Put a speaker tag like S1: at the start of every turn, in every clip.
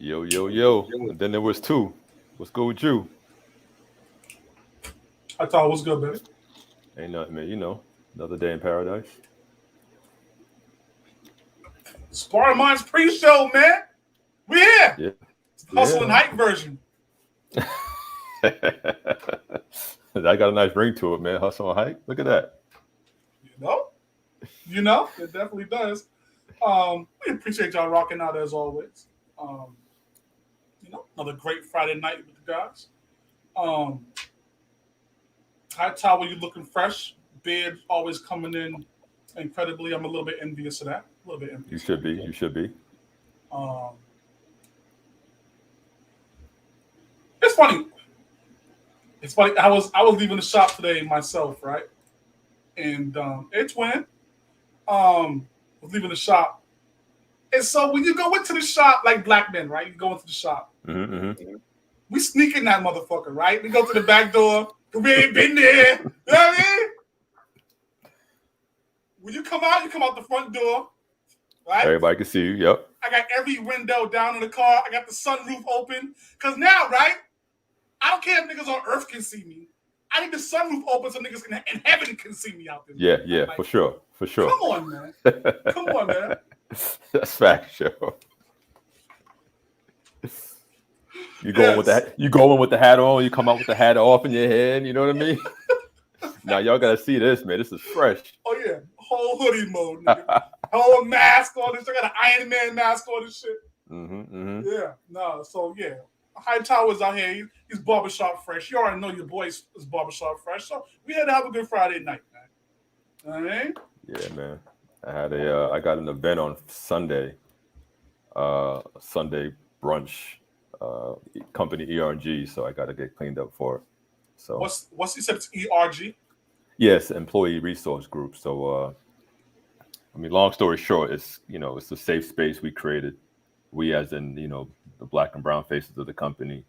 S1: Yo, yo, yo. And then there was two. What's good with you?
S2: I thought it was good, baby.
S1: Ain't nothing, man. Another day in paradise.
S2: Sparring Minds pre-show, man. We here.
S1: Yeah.
S2: It's the Hustle and
S1: Yeah.
S2: Hight version.
S1: That got a nice ring to it, man. Hustle and Hight. Look at that.
S2: It definitely does. We appreciate y'all rocking out as always. Another great Friday night with the guys. Hightower, you looking fresh. Beard always coming in incredibly. I'm a little bit envious of that. A little bit envious.
S1: You should be. You should be.
S2: It's funny. It's funny. I was leaving the shop today myself, right? And it's when was leaving the shop. And so when you go into the shop, like black men, right? You go into the shop.
S1: Mm-hmm.
S2: We sneak in that motherfucker, right? We go to the back door. We ain't been there. You know what I mean? When you come out the front door, right?
S1: Everybody can see you. Yep.
S2: I got every window down in the car. I got the sunroof open. Because now, right? I don't care if niggas on Earth can see me. I need the sunroof open so niggas in heaven can see me out there.
S1: Yeah, like, for sure.
S2: Come on, man. Come on, man.
S1: That's fact, show. You going with the hat on, you come out with the hat off in your hand, you know what I mean? Now y'all gotta see this, man. This is fresh.
S2: Oh yeah, whole hoodie mode, nigga. Whole mask on this. I got an Iron Man mask on this shit. Yeah, no, so yeah. Hightower's out here. He's barbershop fresh. You already know your boy is barbershop fresh. So we had to have a good Friday night, man. All right?
S1: Yeah, man. I got an event on Sunday. Sunday brunch. Company ERG, so I got to get cleaned up for it. So
S2: what's he said? It's ERG.
S1: Yes, Employee Resource Group. So long story short, it's a safe space we created. We, as in the black and brown faces of the company,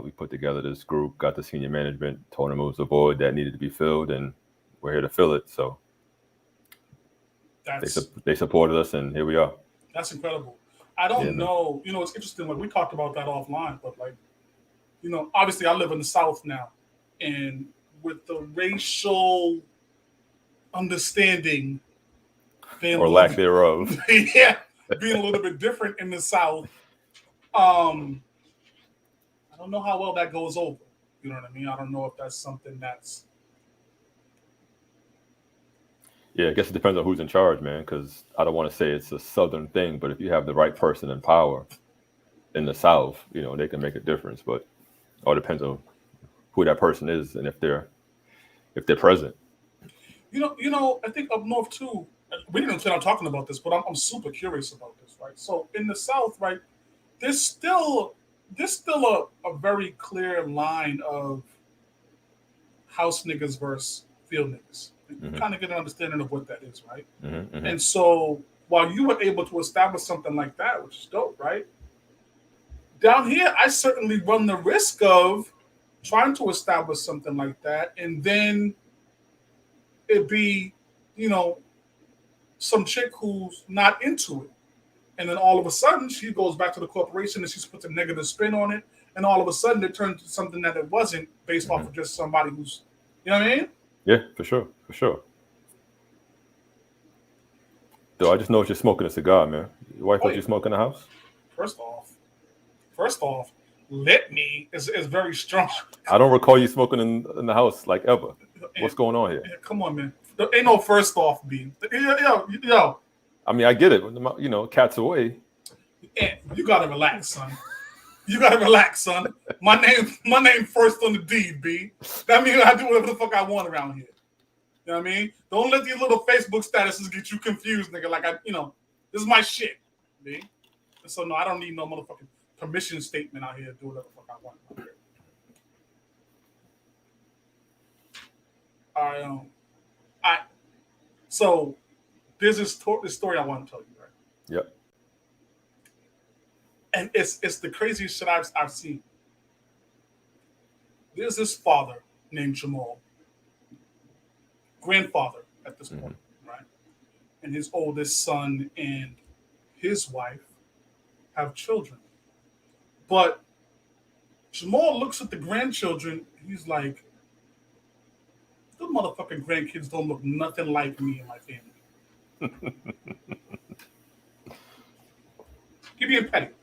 S1: we put together this group, got the senior management, told them it was a void that needed to be filled, and we're here to fill it. So they supported us, and here we are.
S2: That's incredible. I don't know. It's interesting. Like we talked about that offline, but obviously I live in the South now, and with the racial understanding
S1: or lack thereof,
S2: yeah, being a little bit different in the South, I don't know how well that goes over. You know what I mean? I don't know if that's something that's.
S1: Yeah, I guess it depends on who's in charge, man, because I don't want to say it's a Southern thing, but if you have the right person in power in the South, they can make a difference. But it all depends on who that person is and if they're present.
S2: I think up north too, we didn't plan on talking about this, but I'm super curious about this, right? So in the South, right, there's still a very clear line of house niggas versus field niggas. You kind of get an understanding of what that is, right? And so while you were able to establish something like that, which is dope, right? Down here, I certainly run the risk of trying to establish something like that, and then it be, some chick who's not into it. And then all of a sudden, she goes back to the corporation and she puts a negative spin on it, and all of a sudden, it turns into something that it wasn't based off of just somebody who's, you know what I mean?
S1: Yeah, for sure. Though I just know you're smoking a cigar, man. Your wife let you smoke in the house?
S2: First off, let me is very strong.
S1: I don't recall you smoking in the house like ever. What's going on here?
S2: Yeah, come on, man. There ain't no first off, B. Yo.
S1: I mean, I get it. Cat's away.
S2: Yeah, you gotta relax, son. My name first on the deed, B. That means I do whatever the fuck I want around here. You know what I mean? Don't let these little Facebook statuses get you confused, nigga. Like this is my shit, B. And so no, I don't need no motherfucking permission statement out here to do whatever the fuck I want. All right. So there's this story I want to tell you, right?
S1: Yep.
S2: And it's the craziest shit I've seen. There's this father named Jamal, grandfather at this point, right? And his oldest son and his wife have children. But Jamal looks at the grandchildren. He's like, "The motherfucking grandkids don't look nothing like me and my family. He being petty.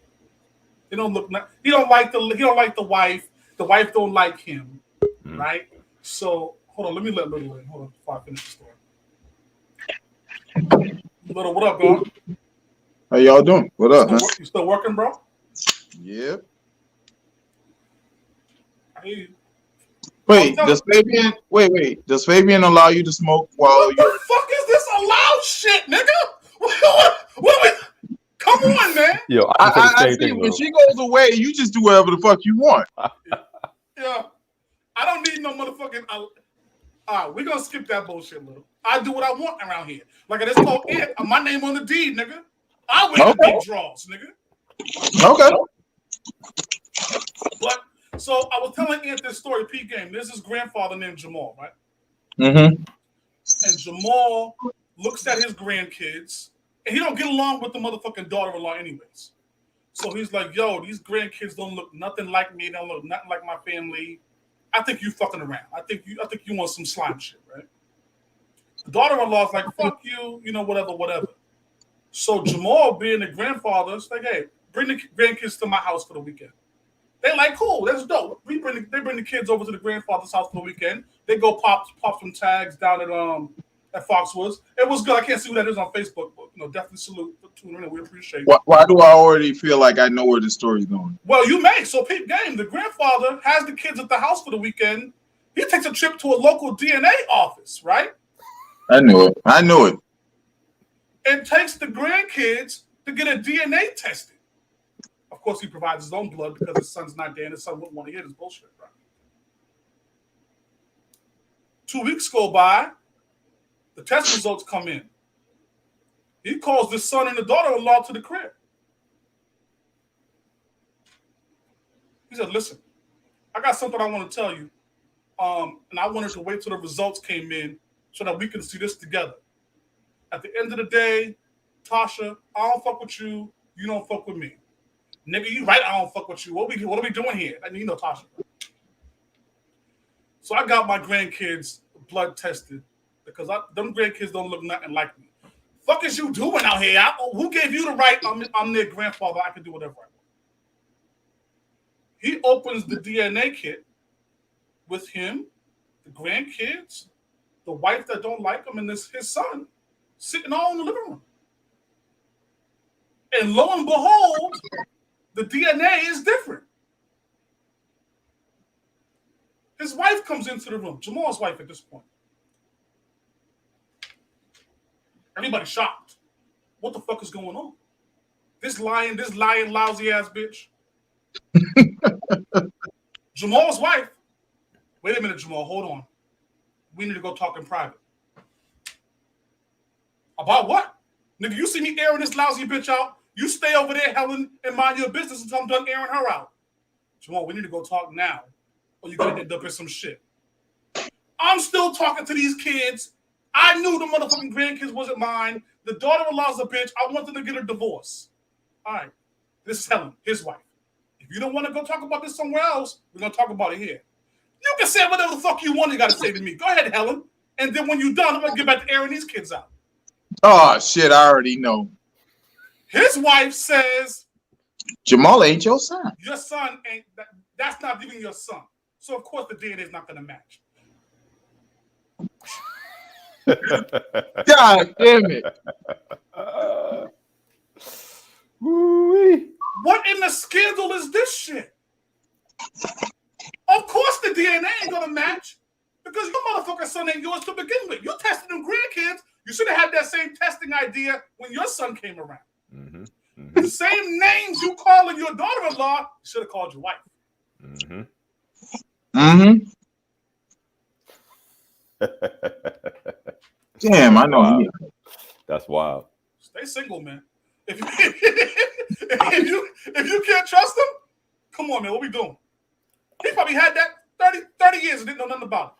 S2: They don't look. He don't like the. He don't like the wife. The wife don't like him, right? So hold on. Let me let Little in. Hold on before I finish the story. Little, what up, God?
S3: How y'all doing? What up, man?
S2: You still working, bro?
S3: Yep.
S2: I hear you.
S3: Wait, does Fabian allow you to smoke while
S2: What
S3: you're?
S2: the fuck is this allowed shit, nigga? What we? Come on, man.
S1: Yo,
S3: I see. When she goes away, you just do whatever the fuck you want.
S2: Yeah. I don't need no motherfucking. All right, we're gonna skip that bullshit, Little. I do what I want around here. Like it's called it. My name on the deed, nigga. I wear the big draws, nigga.
S3: Okay.
S2: But so I was telling Ant this story, P game. There's his grandfather named Jamal, right?
S3: Mm-hmm.
S2: And Jamal looks at his grandkids, and he don't get along with the motherfucking daughter-in-law anyways. So he's like, yo, these grandkids don't look nothing like me. They don't look nothing like my family. I think you fucking around. I think you want some slime shit, right? The daughter-in-law's like, fuck you, whatever. So Jamal, being the grandfather, is like, hey, bring the grandkids to my house for the weekend. They like, cool, that's dope. They bring the kids over to the grandfather's house for the weekend. They go pop some tags down at Foxwoods. It was good. I can't see who that is on Facebook, but definitely salute for tuning in. We appreciate it.
S3: Why do I already feel like I know where the story's going?
S2: Well, you may. So peep game. The grandfather has the kids at the house for the weekend. He takes a trip to a local DNA office, right?
S3: I knew it.
S2: And takes the grandkids to get a DNA tested. Of course, he provides his own blood because his son's not there and his son wouldn't want to hear this bullshit, right? 2 weeks go by. The test results come in. He calls the son and the daughter-in-law to the crib. He said, listen, I got something I want to tell you. And I wanted to wait till the results came in so that we can see this together. At the end of the day, Tasha, I don't fuck with you. You don't fuck with me. Nigga, you right, I don't fuck with you. What are we doing here? I mean, Tasha. So I got my grandkids blood tested because them grandkids don't look nothing like me. Fuck is you doing out here? Who gave you the right? I'm their grandfather. I can do whatever I want. He opens the DNA kit with him, the grandkids, the wife that don't like him, and his son sitting all in the living room. And lo and behold, the DNA is different. His wife comes into the room, Jamal's wife at this point. Everybody's shocked. What the fuck is going on? This lying, lousy ass bitch. Jamal's wife. Wait a minute, Jamal, hold on. We need to go talk in private. About what? Nigga, you see me airing this lousy bitch out? You stay over there, Helen, and mind your business until I'm done airing her out. Jamal, we need to go talk now, or you're going to end up in some shit. I'm still talking to these kids. I knew the motherfucking grandkids wasn't mine. The daughter-in-law's a bitch. I want them to get a divorce. All right. This is Helen, his wife. If you don't want to go talk about this somewhere else, we're going to talk about it here. You can say whatever the fuck you want you got to say to me. Go ahead, Helen. And then when you're done, I'm going to get back to airing these kids out.
S3: Oh, shit, I already know.
S2: His wife says,
S3: Jamal ain't your son.
S2: Your son ain't, that's not even your son. So, of course, the DNA is not going to match.
S3: God damn it.
S2: What in the scandal is this shit? Of course the DNA ain't going to match because your motherfucking son ain't yours to begin with. You tested them grandkids. You should have had that same testing idea when your son came around.
S1: Mm-hmm. Mm-hmm.
S2: The same names you calling your daughter-in-law, you should have called your wife.
S1: Mm-hmm.
S3: Mm-hmm. Damn, I know.
S1: Wow. That's wild.
S2: Stay single, man. If you can't trust him, come on, man. What we doing? He probably had that 30 years and didn't know nothing about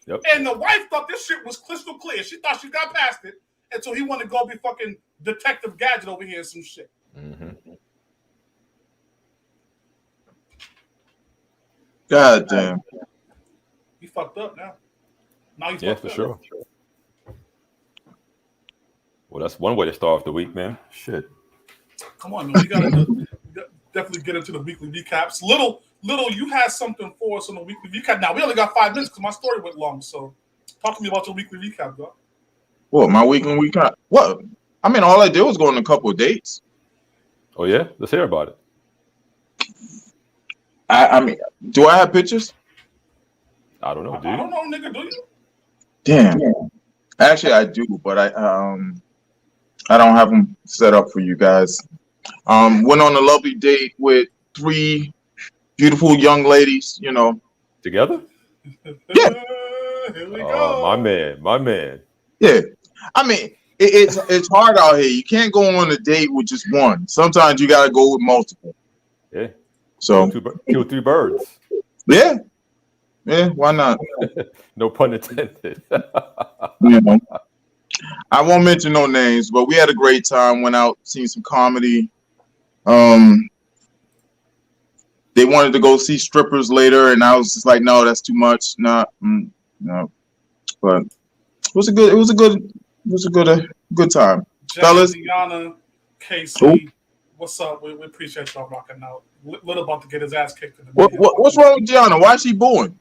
S2: it.
S1: Yep.
S2: And the wife thought this shit was crystal clear. She thought she got past it. And so he wanted to go be fucking Detective Gadget over here and some shit.
S1: Mm-hmm.
S3: God damn.
S2: He fucked up now. Now he's
S1: Yeah,
S2: fucked
S1: for
S2: up.
S1: sure. Well, that's one way to start off the week, man. Shit.
S2: Come on, man. We gotta definitely get into the weekly recaps. Little, you had something for us on the weekly recap. Now we only got 5 minutes because my story went long. So, talk to me about your weekly recap, bro.
S3: What, my weekend recap? What? I mean, all I did was go on a couple of dates.
S1: Oh yeah, let's hear about it.
S3: I mean, do I have pictures?
S1: I don't know. Do you?
S2: I don't know, nigga. Do you?
S3: Damn. Actually, I do, but I don't have them set up for you guys. Went on a lovely date with 3 beautiful young ladies. You know.
S1: Together?
S3: Yeah.
S2: Here we go.
S1: My man.
S3: Yeah. I mean, it's hard out here. You can't go on a date with just one. Sometimes you gotta go with multiple.
S1: Yeah.
S3: So
S1: kill 3 birds.
S3: yeah. Yeah, why not?
S1: No pun intended.
S3: You know, I won't mention no names, but we had a great time. Went out, seen some comedy. They wanted to go see strippers later, and I was just like, no, that's too much. No. But it was a good time,
S2: Jen,
S3: fellas.
S2: Deanna, Casey,
S3: Ooh.
S2: what's up? We appreciate y'all rocking out. Little about to get his ass kicked in the
S3: What's wrong with Gianna? Why is she booing?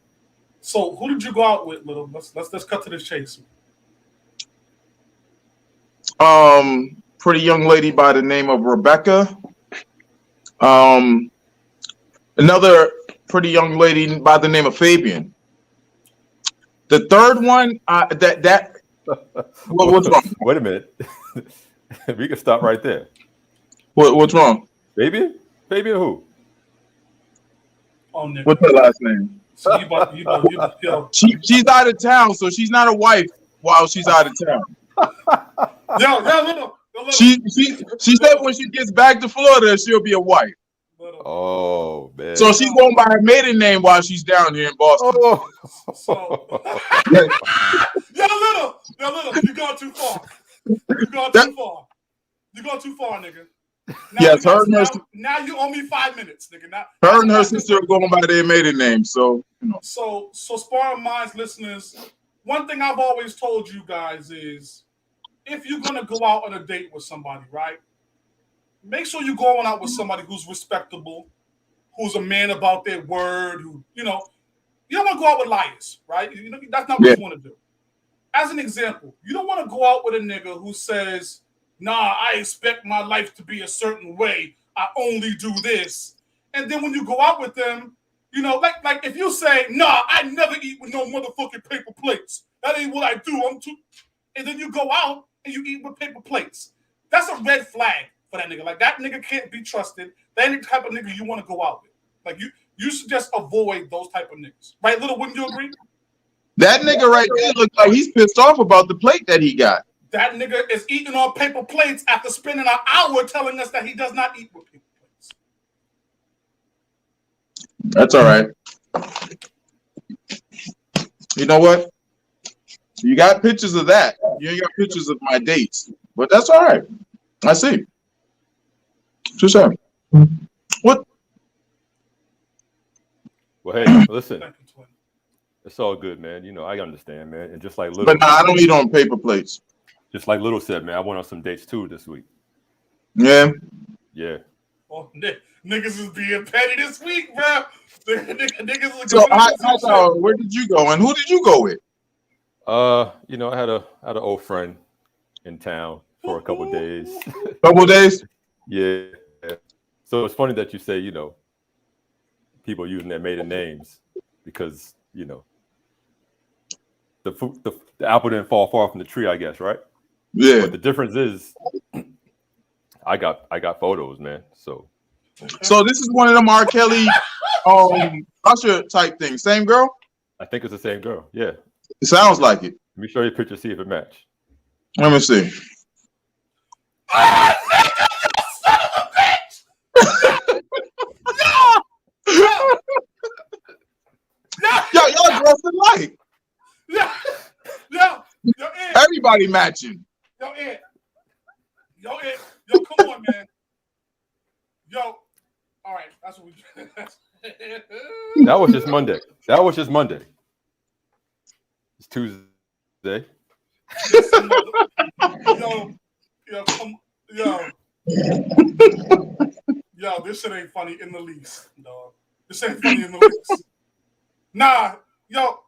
S2: So who did you go out with, Little? Let's cut to this chase.
S3: Pretty young lady by the name of Rebecca. Another pretty young lady by the name of Fabian. The third one, what's wrong?
S1: Wait a minute. We can stop right there.
S3: What's wrong?
S1: Fabian who?
S2: Oh, nigga.
S3: What's her last name?
S2: So yo.
S3: She's out of town, so she's not a wife while she's out of town.
S2: Yo, Little.
S3: She said when she gets back to Florida, she'll be a wife.
S2: Little.
S1: Oh man.
S3: So she's going by her maiden name while she's down here in Boston.
S1: Oh.
S2: So Yo, Little, you gone too far. You gone too far, nigga. Now
S3: Yes,
S2: now you owe me 5 minutes, nigga. Now,
S3: her and her sister are going by their maiden name, so you know.
S2: So Sparring Minds listeners, one thing I've always told you guys is, if you're gonna go out on a date with somebody, right? Make sure you're going out with somebody who's respectable, who's a man about their word, who, you know, you don't want to go out with liars, right? You know, that's not what you want to do. As an example, you don't want to go out with a nigga who says, nah, I expect my life to be a certain way. I only do this. And then when you go out with them, you know, like if you say, nah, I never eat with no motherfucking paper plates. That ain't what I do. And then you go out and you eat with paper plates. That's a red flag for that nigga. Like, that nigga can't be trusted. That ain't the type of nigga you want to go out with. Like, you should just avoid those type of niggas. Right, Little? Wouldn't you agree?
S3: That nigga right there looks like he's pissed off about the plate that he got.
S2: That nigga is eating on paper plates after spending an hour telling us that he does not eat with paper plates.
S3: That's all right. You know what? You got pictures of that. You ain't got pictures of my dates. But that's all right. I see. Just saying. What?
S1: Well, hey, listen. It's all good, man. You know, I understand, man. And just like Little,
S3: But nah, I don't eat on paper plates.
S1: Just like Little said, man, I went on some dates too this week.
S3: Yeah.
S1: Yeah.
S2: Oh, niggas is being petty this week, bro. Niggas
S3: so, Hightower, where did you go, and who did you go with?
S1: You know, I had an old friend in town for a couple of days.
S3: Couple days?
S1: Yeah. So it's funny that you say, you know, people using their maiden names because, you know, the apple didn't fall far from the tree, I guess, right?
S3: Yeah.
S1: But the difference is, I got photos, man. So
S3: this is one of them R. Kelly, Usher type things. Same girl?
S1: I think it's the same girl. Yeah.
S3: It sounds like it.
S1: Let me show you a picture, see if it matches.
S3: Let me see.
S2: Ah, nigga, you son of a bitch!
S3: Yo, y'all dressed alike.
S2: Yo,
S3: everybody matching.
S2: Yo, come on, man. Yo, all right, that's what we.
S1: That was just Monday. It's Tuesday.
S2: Yo, this shit ain't funny in the least, dog. This ain't funny in the least. Nah, yo.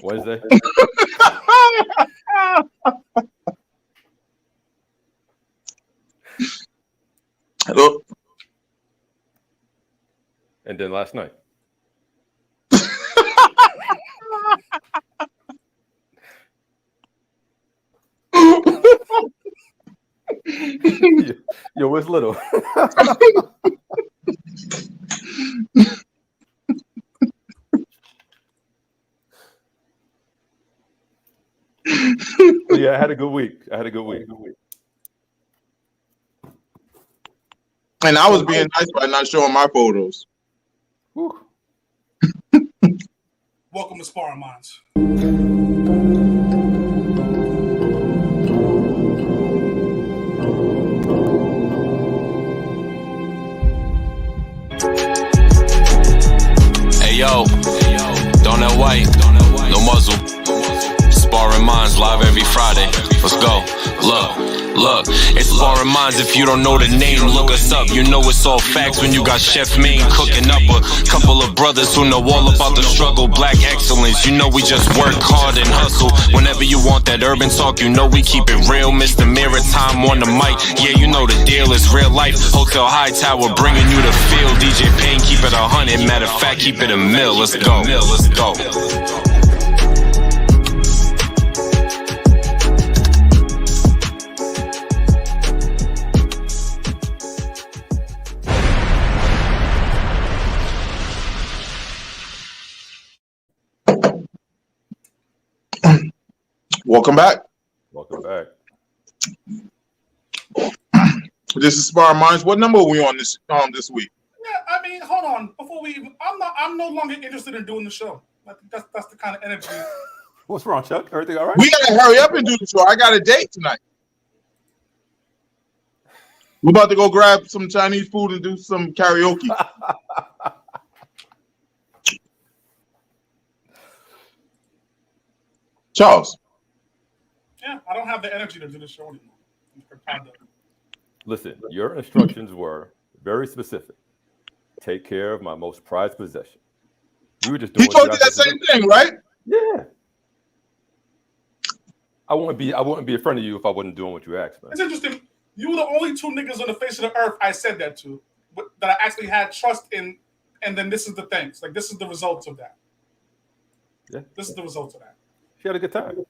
S1: Wednesday.
S3: Hello.
S1: And then last night. Yo, where's Little? Yeah, I had a good week.
S3: And I was being nice by not showing my photos.
S1: Whew.
S2: Welcome to Sparring Minds.
S4: Hey yo, don't that white, no muzzle. Sparring Minds live every Friday. Let's go. Look, it's Sparring Minds. If you don't know the name, look us up. You know it's all facts when you got Chef Maine cooking up a couple of brothers who know all about the struggle. Black excellence, you know we just work hard and hustle. Whenever you want that urban talk, you know we keep it real. Mr. Maritime on the mic, yeah, you know the deal is real life. Hotel Hightower bringing you the feel. DJ Payne keep it 100. Matter of fact, keep it a mill. Let's go.
S3: Welcome back. This is Sparring Minds. What number are we on this week?
S2: Yeah, I mean, hold on. Before we even, I'm no longer interested in doing the show. I think that's the kind of energy.
S1: What's wrong, Chuck? Everything all right?
S3: We gotta hurry up and do the show. I got a date tonight. We're about to go grab some Chinese food and do some karaoke. Charles.
S2: Yeah, I don't have the energy to do the show anymore.
S1: Listen, your instructions were very specific. Take care of my most prized possession. You were just doing.
S3: He told you that same thing, right?
S1: Yeah. I wouldn't be a friend of you if I wasn't doing what you asked, man.
S2: It's interesting. You were the only two niggas on the face of the earth I said that to, that I actually had trust in, and then this is the things. Like, this is the results of that.
S1: Yeah.
S2: This is the results of that.
S1: She had a good time.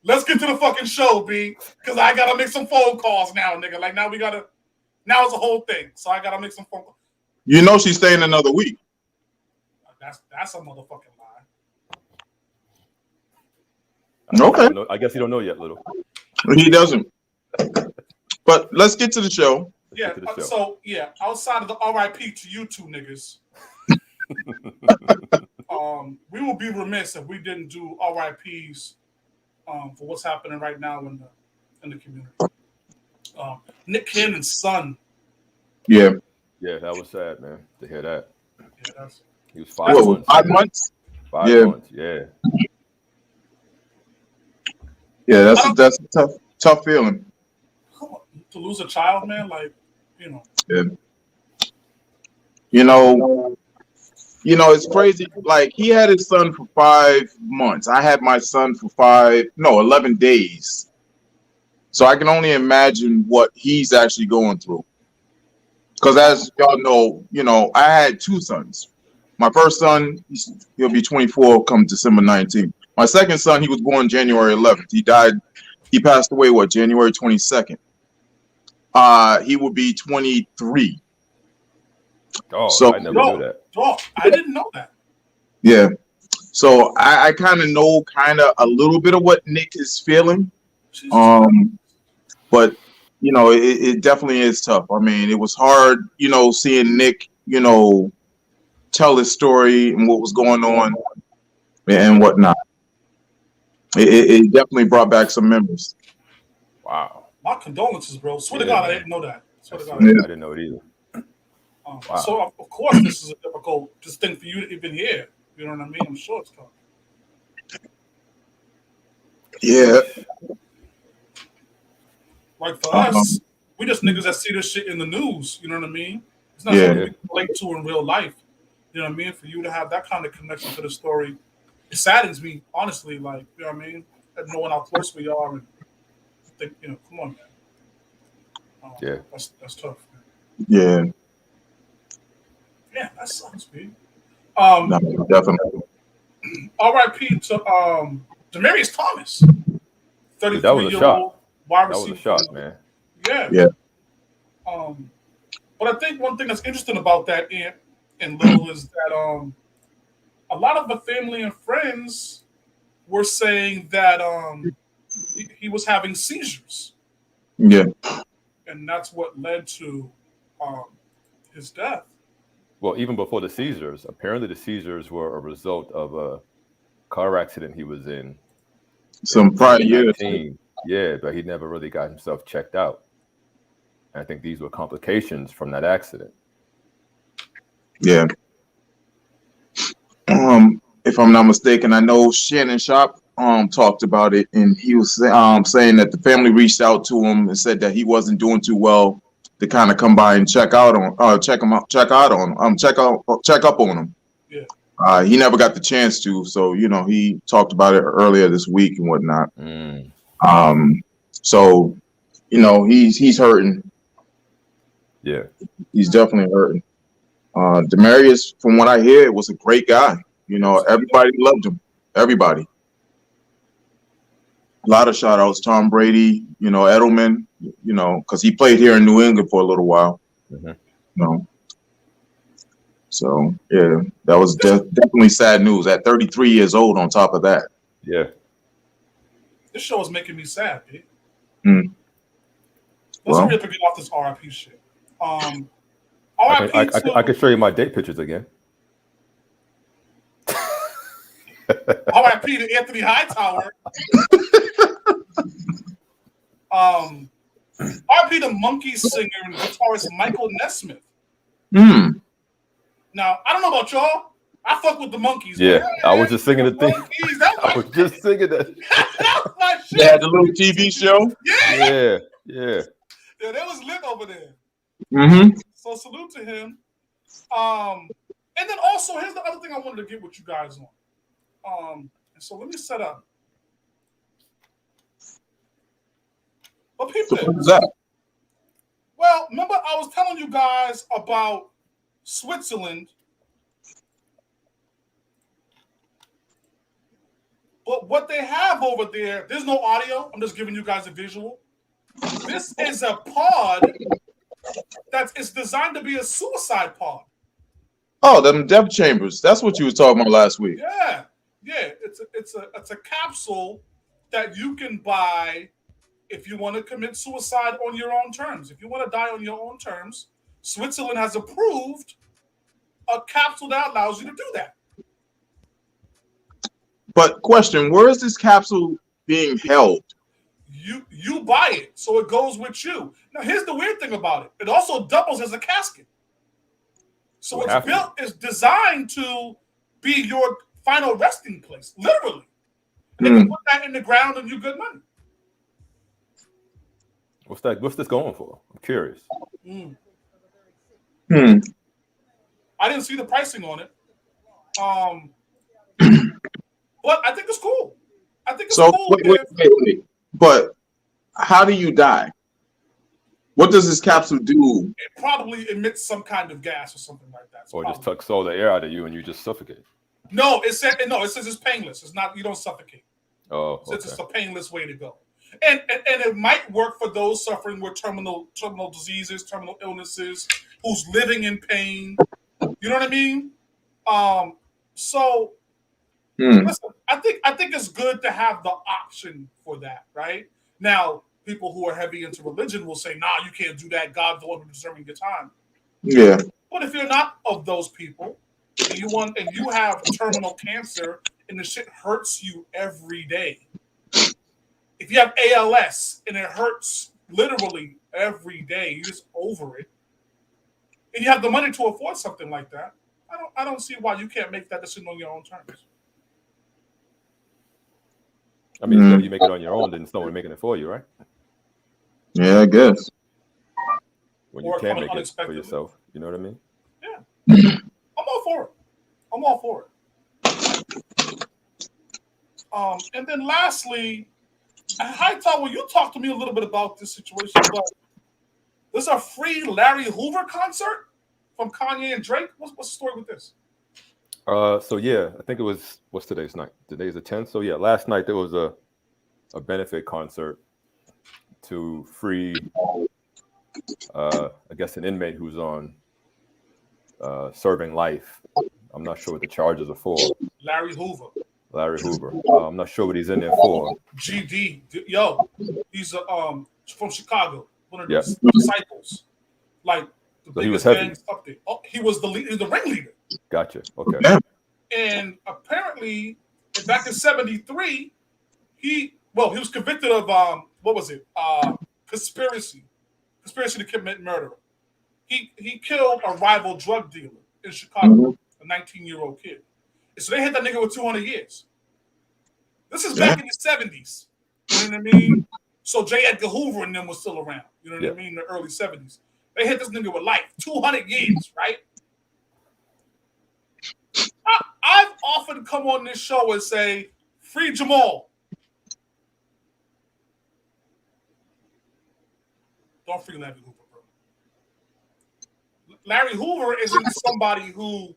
S2: Let's get to the fucking show, B. Because I gotta make some phone calls now, nigga. Like, now it's a whole thing. So I gotta make some phone calls.
S3: You know she's staying another week.
S2: That's a motherfucking lie.
S3: Okay.
S1: I guess you don't know yet, Little.
S3: He doesn't. But let's get to the show.
S2: Yeah. So outside of the RIP to you two niggas, we will be remiss if we didn't do RIPs for what's happening right now in the community. Nick Cannon's son.
S3: Yeah.
S1: Yeah, that was sad, man, to hear that.
S2: Yeah,
S1: he was 5 months.
S3: 5 months?
S1: 5 months, yeah.
S3: Yeah, that's a tough feeling.
S2: To lose a child, man, like, you know.
S3: Yeah. You know, it's crazy. Like, he had his son for 5 months. I had my son for 11 days. So I can only imagine what he's actually going through. Because as y'all know, I had 2 sons. My first son, he'll be 24 come December 19th. My second son, he was born January 11th. He passed away, January 22nd. He would be 23.
S1: Oh,
S3: so,
S1: I never knew that.
S2: Oh, I didn't know that.
S3: Yeah. So I kind of know a little bit of what Nick is feeling. But, it definitely is tough. I mean, it was hard, seeing Nick, tell his story and what was going on and whatnot. It definitely brought back some memories.
S1: Wow.
S2: My condolences, bro. Swear to
S1: Yeah,
S2: God, I
S1: man.
S2: didn't know that. Swear to
S1: I
S2: God.
S1: didn't know it either. Wow.
S2: So of course this is a difficult thing for you to even hear. You know what I mean? I'm sure it's tough.
S3: Yeah.
S2: Like for us, we just niggas that see this shit in the news. You know what I mean? It's not
S3: Yeah.
S2: something we can relate to in real life. You know what I mean? For you to have that kind of connection to the story, it saddens me, honestly. Like, you know what I mean? And knowing how close we are, and think, you know, come on, man.
S1: Yeah.
S2: That's tough.
S3: Yeah.
S2: Yeah, that sucks, man.
S3: No, definitely.
S2: R.I.P. to Demaryius Thomas,
S1: Dude, that was a
S2: 33-year-old
S1: shot.
S2: wide
S1: That was a
S2: receiver.
S1: shot, man.
S2: Yeah.
S3: Yeah.
S2: But I think one thing that's interesting about that, Ant and Lil, is that a lot of the family and friends were saying that he was having seizures,
S3: Yeah.
S2: and that's what led to his death.
S1: Well, even before the seizures, apparently the seizures were a result of a car accident he was in
S3: Some prior years.
S1: 2019. Yeah, but he never really got himself checked out. And I think these were complications from that accident.
S3: Yeah. If I'm not mistaken, I know Shannon Sharp talked about it, and he was saying that the family reached out to him and said that he wasn't doing too well to kind of come by and check up on him.
S2: Yeah.
S3: He never got the chance to, so he talked about it earlier this week and whatnot. So he's hurting.
S1: Yeah.
S3: He's definitely hurting. Demaryius, from what I hear, was a great guy. Everybody loved him. Everybody. A lot of shout outs. Tom Brady, Edelman, because he played here in New England for a little while.
S1: Mm-hmm.
S3: So, yeah, that was definitely sad news at 33 years old on top of that.
S1: Yeah.
S2: This show is making me sad, dude. Let's
S3: Well,
S2: hurry up and get off this RIP shit.
S1: I can show you my date pictures again.
S2: RIP to Anthony Hightower. RIP to monkey singer and guitarist Michael Nesmith. Now, I don't know about y'all. I fuck with the Monkeys.
S1: Yeah,
S2: man.
S1: I was just singing the thing.
S2: Monkeys,
S1: I was just singing that.
S2: that was my shit.
S3: they had the little TV show.
S2: Yeah,
S1: Yeah.
S2: that was lit over there.
S3: Mm-hmm.
S2: So salute to him. And then also, here's the other thing I wanted to get with you guys on. And so let me set up. But people,
S3: What is that?
S2: well, remember I was telling you guys about Switzerland. But what they have over there's no audio. I'm just giving you guys a visual. This is a pod it's designed to be a suicide pod.
S3: Oh, them death chambers. That's what you were talking about last week.
S2: Yeah. It's a capsule that you can buy if you want to commit suicide on your own terms. If you want to die on your own terms, Switzerland has approved a capsule that allows you to do that.
S3: But question, where is this capsule being held?
S2: You buy it, so it goes with you. Now, here's the weird thing about it. It also doubles as a casket. So it's designed to be your final resting place, literally. And they can put that in the ground and you good money.
S1: What's this going for? I'm curious.
S2: I didn't see the pricing on it. But I think it's cool. I think it's cool.
S3: Wait. But how do you die? What does this capsule do?
S2: It probably emits some kind of gas or something like that.
S1: Or just sucks all the air out of you and you just suffocate.
S2: No, it says it's painless. It's not, you don't suffocate.
S1: Oh, okay.
S2: It's just a painless way to go. And it might work for those suffering with terminal diseases, terminal illnesses, who's living in pain. You know what I mean? Listen, I think it's good to have the option for that, right? Now, people who are heavy into religion will say, nah, you can't do that. God's the one who's determining your time.
S3: Yeah.
S2: But if you're not of those people, and you have terminal cancer and the shit hurts you every day. If you have ALS and it hurts literally every day. You're just over it, and you have the money to afford something like that. I don't see why you can't make that decision on your own terms.
S1: I mean, it's better you make it on your own than someone making it for you, right?
S3: Yeah, I guess.
S1: When you can't make it for yourself, you know what I mean?
S2: Yeah, I'm all for it. I'm all for it. And then lastly, Hightower, you talked to me a little bit about this situation, but there's a free Larry Hoover concert from Kanye and Drake. What's the story with this?
S1: So yeah, I think it was, what's today's night? Today's the 10th. So yeah, last night there was a benefit concert to free, I guess, an inmate who's on serving life. I'm not sure what the charges are for.
S2: Larry Hoover.
S1: I'm not sure what he's in there for.
S2: GD, yo, he's from Chicago, one of the disciples. Like the
S1: so he was
S2: biggest
S1: heavy.
S2: gangs up there. Oh, he was the ringleader.
S1: Gotcha. Okay.
S2: And apparently, back in '73, he was convicted of what was it? Conspiracy to commit murder. He killed a rival drug dealer in Chicago, a 19-year-old kid. And so they hit that nigga with 200 years. This is back in the '70s. You know what I mean? So J. Edgar Hoover and them was still around. You know what I mean? In the early '70s, they hit this nigga with life, 200 years, right? I've often come on this show and say, free Jamal. Don't free Larry Hoover, bro. Larry Hoover isn't somebody who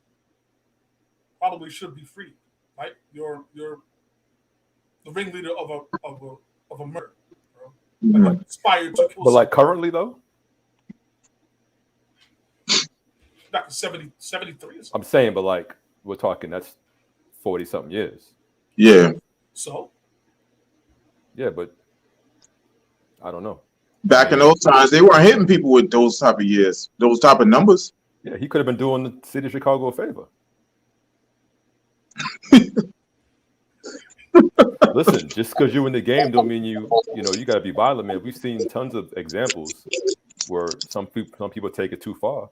S2: probably should be free, right? You're the ringleader of a murder, bro. Like inspired to kill.
S1: But like currently though?
S2: Back in 73 or something.
S1: I'm saying, but like we're talking, that's 40-something years.
S3: Yeah.
S2: So?
S1: Yeah, but I don't know.
S3: Back in those times, they weren't hitting people with those type of years, those type of numbers.
S1: Yeah, he could have been doing the city of Chicago a favor. Listen, just because you're in the game don't mean you got to be violent, man. We've seen tons of examples where some people take it too far,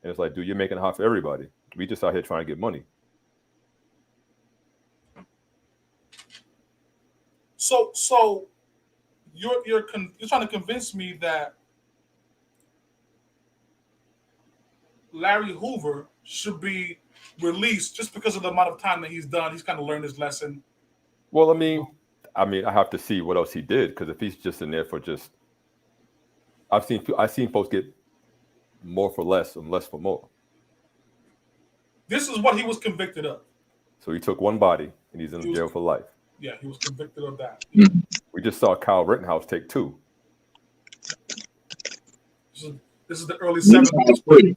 S1: and it's like, dude, you're making it hot for everybody. We just out here trying to get money.
S2: So you're trying to convince me that Larry Hoover should be released just because of the amount of time that he's done. He's kind of learned his lesson.
S1: Well, I mean, I have to see what else he did, because if he's just in there for just, I've seen folks get more for less and less for more.
S2: This is what he was convicted of.
S1: So he took one body and he's in jail for life.
S2: Yeah, he was convicted of that.
S1: We just saw Kyle Rittenhouse take 2.
S2: This is the early 70s.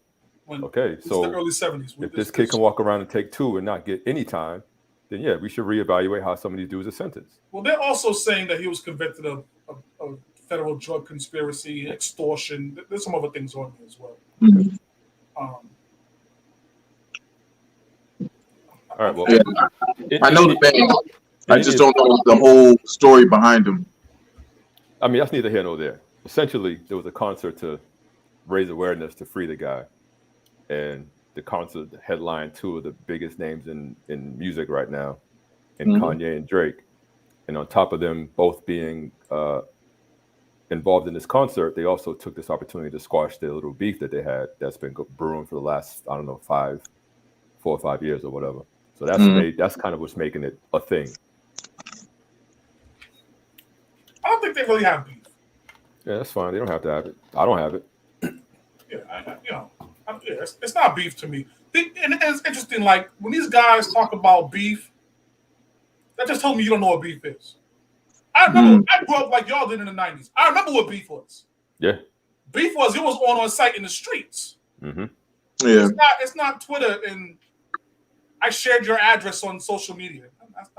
S1: Okay, so
S2: the early 70s.
S1: If this kid can walk around and take 2 and not get any time, then yeah, we should reevaluate how some of these dudes are sentenced.
S2: Well, they're also saying that he was convicted of federal drug conspiracy, extortion. There's some other things on here as well.
S3: Mm-hmm.
S1: All right, well,
S3: I know the band. I just don't know the whole story behind him.
S1: I mean, that's neither here nor there. Essentially, there was a concert to raise awareness to free the guy, and the concert headlined 2 of the biggest names in music right now, in Kanye and Drake. And on top of them both being involved in this concert, they also took this opportunity to squash their little beef that they had that's been brewing for the last, 4 or 5 years or whatever. So that's kind of what's making it a thing.
S2: I don't think they really have beef.
S1: Yeah, that's fine. They don't have to have it. I don't have it.
S2: Yeah, it's not beef to me. And it's interesting, like, when these guys talk about beef, that just told me you don't know what beef is. I remember, I grew up like y'all did in the 90s. I remember what beef was.
S1: Yeah.
S2: Beef was, it was on site in the streets.
S1: Mm-hmm.
S3: Yeah.
S2: It's not Twitter and I shared your address on social media. That's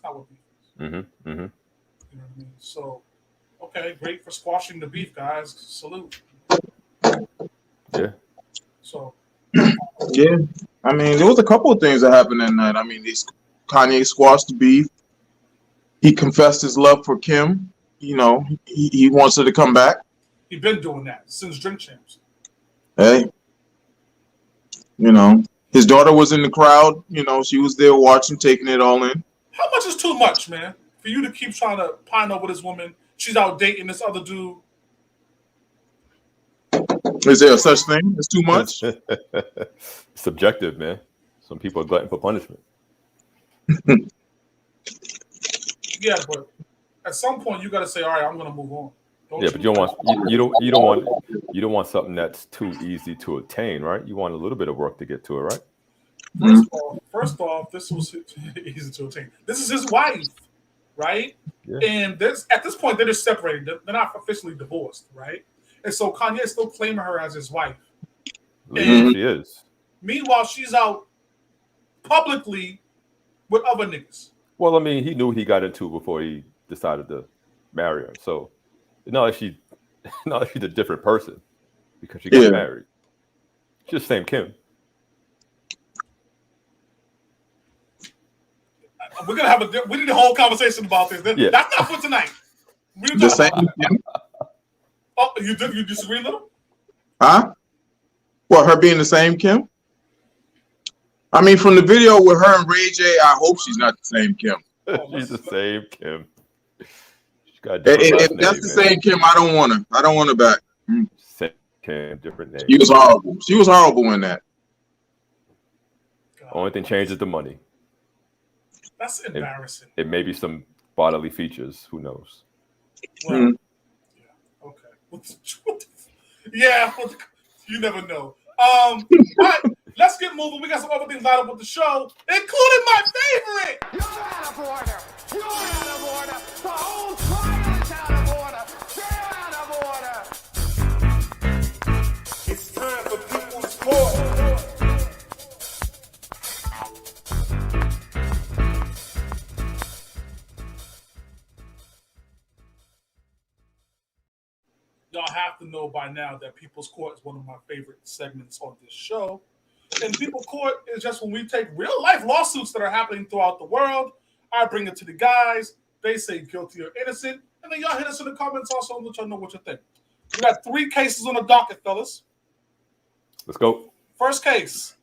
S2: not what beef is.
S1: Mm-hmm. Mm-hmm.
S2: You know what I mean? So, okay, great for squashing the beef, guys. Salute.
S1: Yeah.
S2: So.
S3: Yeah. I mean, there was a couple of things that happened that night. I mean, Kanye squashed the beef. He confessed his love for Kim. You know, he wants her to come back.
S2: He's been doing that since Drink Champs.
S3: Hey, his daughter was in the crowd. She was there watching, taking it all in.
S2: How much is too much, man? For you to keep trying to pine over this woman, she's out dating this other dude.
S3: Is there a such thing as too much?
S1: Subjective, man. Some people are glutton for punishment.
S2: Yeah, but at some point you got to say, all right, I'm gonna move on.
S1: But you don't want something that's too easy to attain, right? You want a little bit of work to get to it, right?
S2: First off, this was easy to attain. This is his wife, right?
S1: Yeah.
S2: And at this point they're just separated. They're not officially divorced, right? And so Kanye is still claiming her as his wife.
S1: Legally, she is.
S2: Meanwhile, she's out publicly with other niggas.
S1: Well, I mean, he knew what he got into before he decided to marry her. So it's not like she's a different person because she got married. She's the same Kim.
S2: We're gonna we need a whole conversation about this. That's not for tonight.
S3: The same Kim?
S2: Oh, you disagree, little?
S3: Huh? What, her being the same Kim? I mean, from the video with her and Ray J, I hope she's not the same Kim.
S1: She's the same Kim. She's got
S3: if that's the same Kim, I don't want her. I don't want her back.
S1: Same Kim, different name.
S3: She was horrible. She was horrible in that.
S1: Only thing changed is the money.
S2: That's embarrassing.
S1: It may be some bodily features. Who knows?
S2: Well, yeah. Okay. You never know. All right, let's get moving. We got some other things lined up with the show, including my favorite.
S5: You're out of order. You're out of order. The whole trial is out of order. They're out of order.
S2: It's time for People's Court. Y'all have to know by now that People's Court is one of my favorite segments on this show. And People's Court is just when we take real life lawsuits that are happening throughout the world. I bring it to the guys. They say guilty or innocent. And then y'all hit us in the comments also and let y'all know what you think. We got 3 cases on the docket, fellas.
S1: Let's go.
S2: First case.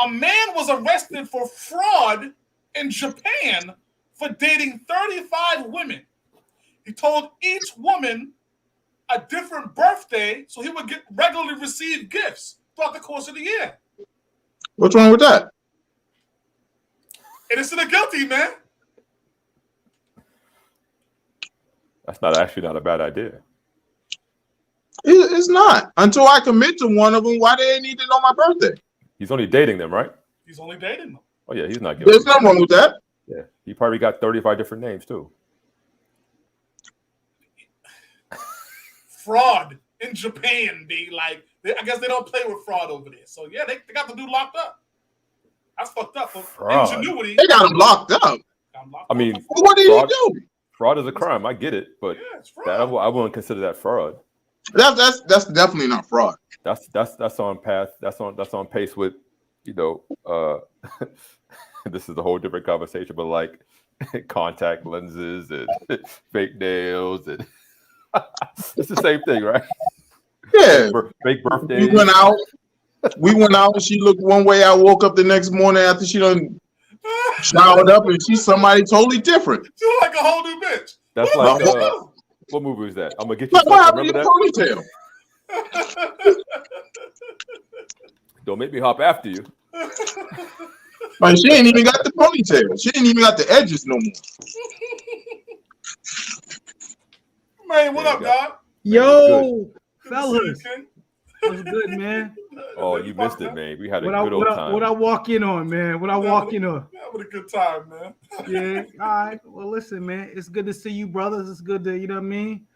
S2: A man was arrested for fraud in Japan for dating 35 women. He told each woman a different birthday so he would regularly receive gifts throughout the course of the year.
S3: What's wrong with that?
S2: Innocent or guilty, man.
S1: That's not a bad idea.
S3: It's not. Until I commit to one of them, why do they need to know my birthday?
S1: He's only dating them, right?
S2: He's only dating them.
S1: Oh, yeah, he's not guilty.
S3: There's nothing wrong with that.
S1: Yeah, he probably got 35 different names, too.
S2: Fraud in Japan, be like, I guess they don't play with fraud over there. So, yeah, they got the dude locked up. That's fucked up.
S1: Fraud.
S2: Ingenuity.
S3: They got him locked up.
S1: I mean,
S3: what did he do?
S1: Fraud is a crime. I get it, but
S2: yeah,
S1: I wouldn't consider that fraud.
S3: That's definitely not fraud.
S1: That's on path. That's on pace with, this is a whole different conversation, but like contact lenses and fake nails and it's the same thing, right?
S3: Yeah.
S1: Fake birthdays.
S3: We went out and she looked one way. I woke up the next morning after she done showered up and she's somebody totally different.
S2: She look like a whole new bitch.
S1: That's like what movie was that? I'm gonna get you.
S3: What happened to your ponytail?
S1: Don't make me hop after you.
S3: Man, she ain't even got the ponytail. She ain't even got the edges no more.
S2: Man, what up, dog?
S6: Yo, fellas. What's good, man?
S1: Oh, you missed it, man. We had a good old time.
S6: What I walk in on, man? What I walk in on?
S2: Having a good time, man.
S6: Yeah. All right. Well, listen, man. It's good to see you, brothers. It's good to, you know what I mean?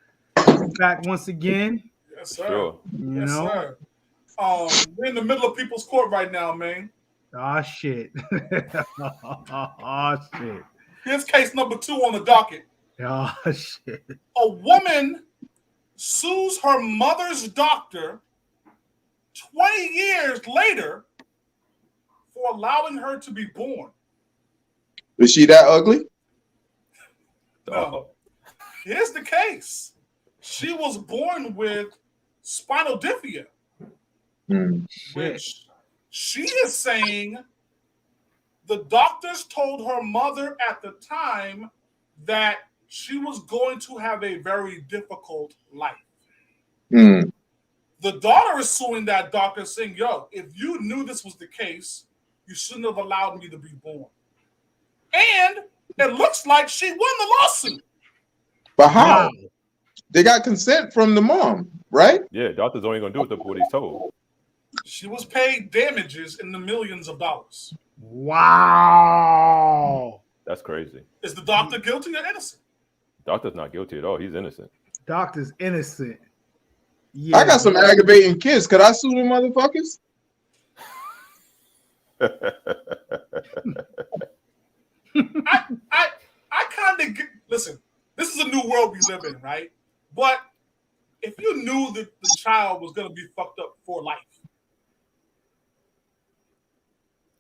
S6: Back once again.
S2: Yes, sir.
S1: Sure.
S2: Sir. We're in the middle of People's Court right now, man.
S6: Oh shit. Oh shit.
S2: Here's case number 2 on the docket.
S6: Oh shit.
S2: A woman sues her mother's doctor 20 years later for allowing her to be born.
S3: Is she that ugly?
S2: No. Here's the case. she was born with spinal bifida, which she is saying the doctors told her mother at the time that she was going to have a very difficult life. The daughter is suing that doctor, saying, yo, if you knew this was the case, you shouldn't have allowed me to be born. And it looks like she won the lawsuit.
S3: But how? They got consent from the mom, right?
S1: Yeah, doctor's only going to do what he's told.
S2: She was paid damages in the millions of dollars.
S6: Wow.
S1: That's crazy.
S2: Is the doctor guilty or innocent?
S1: Doctor's not guilty at all. He's innocent.
S6: Doctor's innocent. Yeah,
S3: I got some aggravating kids. Could I sue them motherfuckers?
S2: I kind of listen. This is a new world we live in, right? But if you knew that the child was going to be fucked up for life,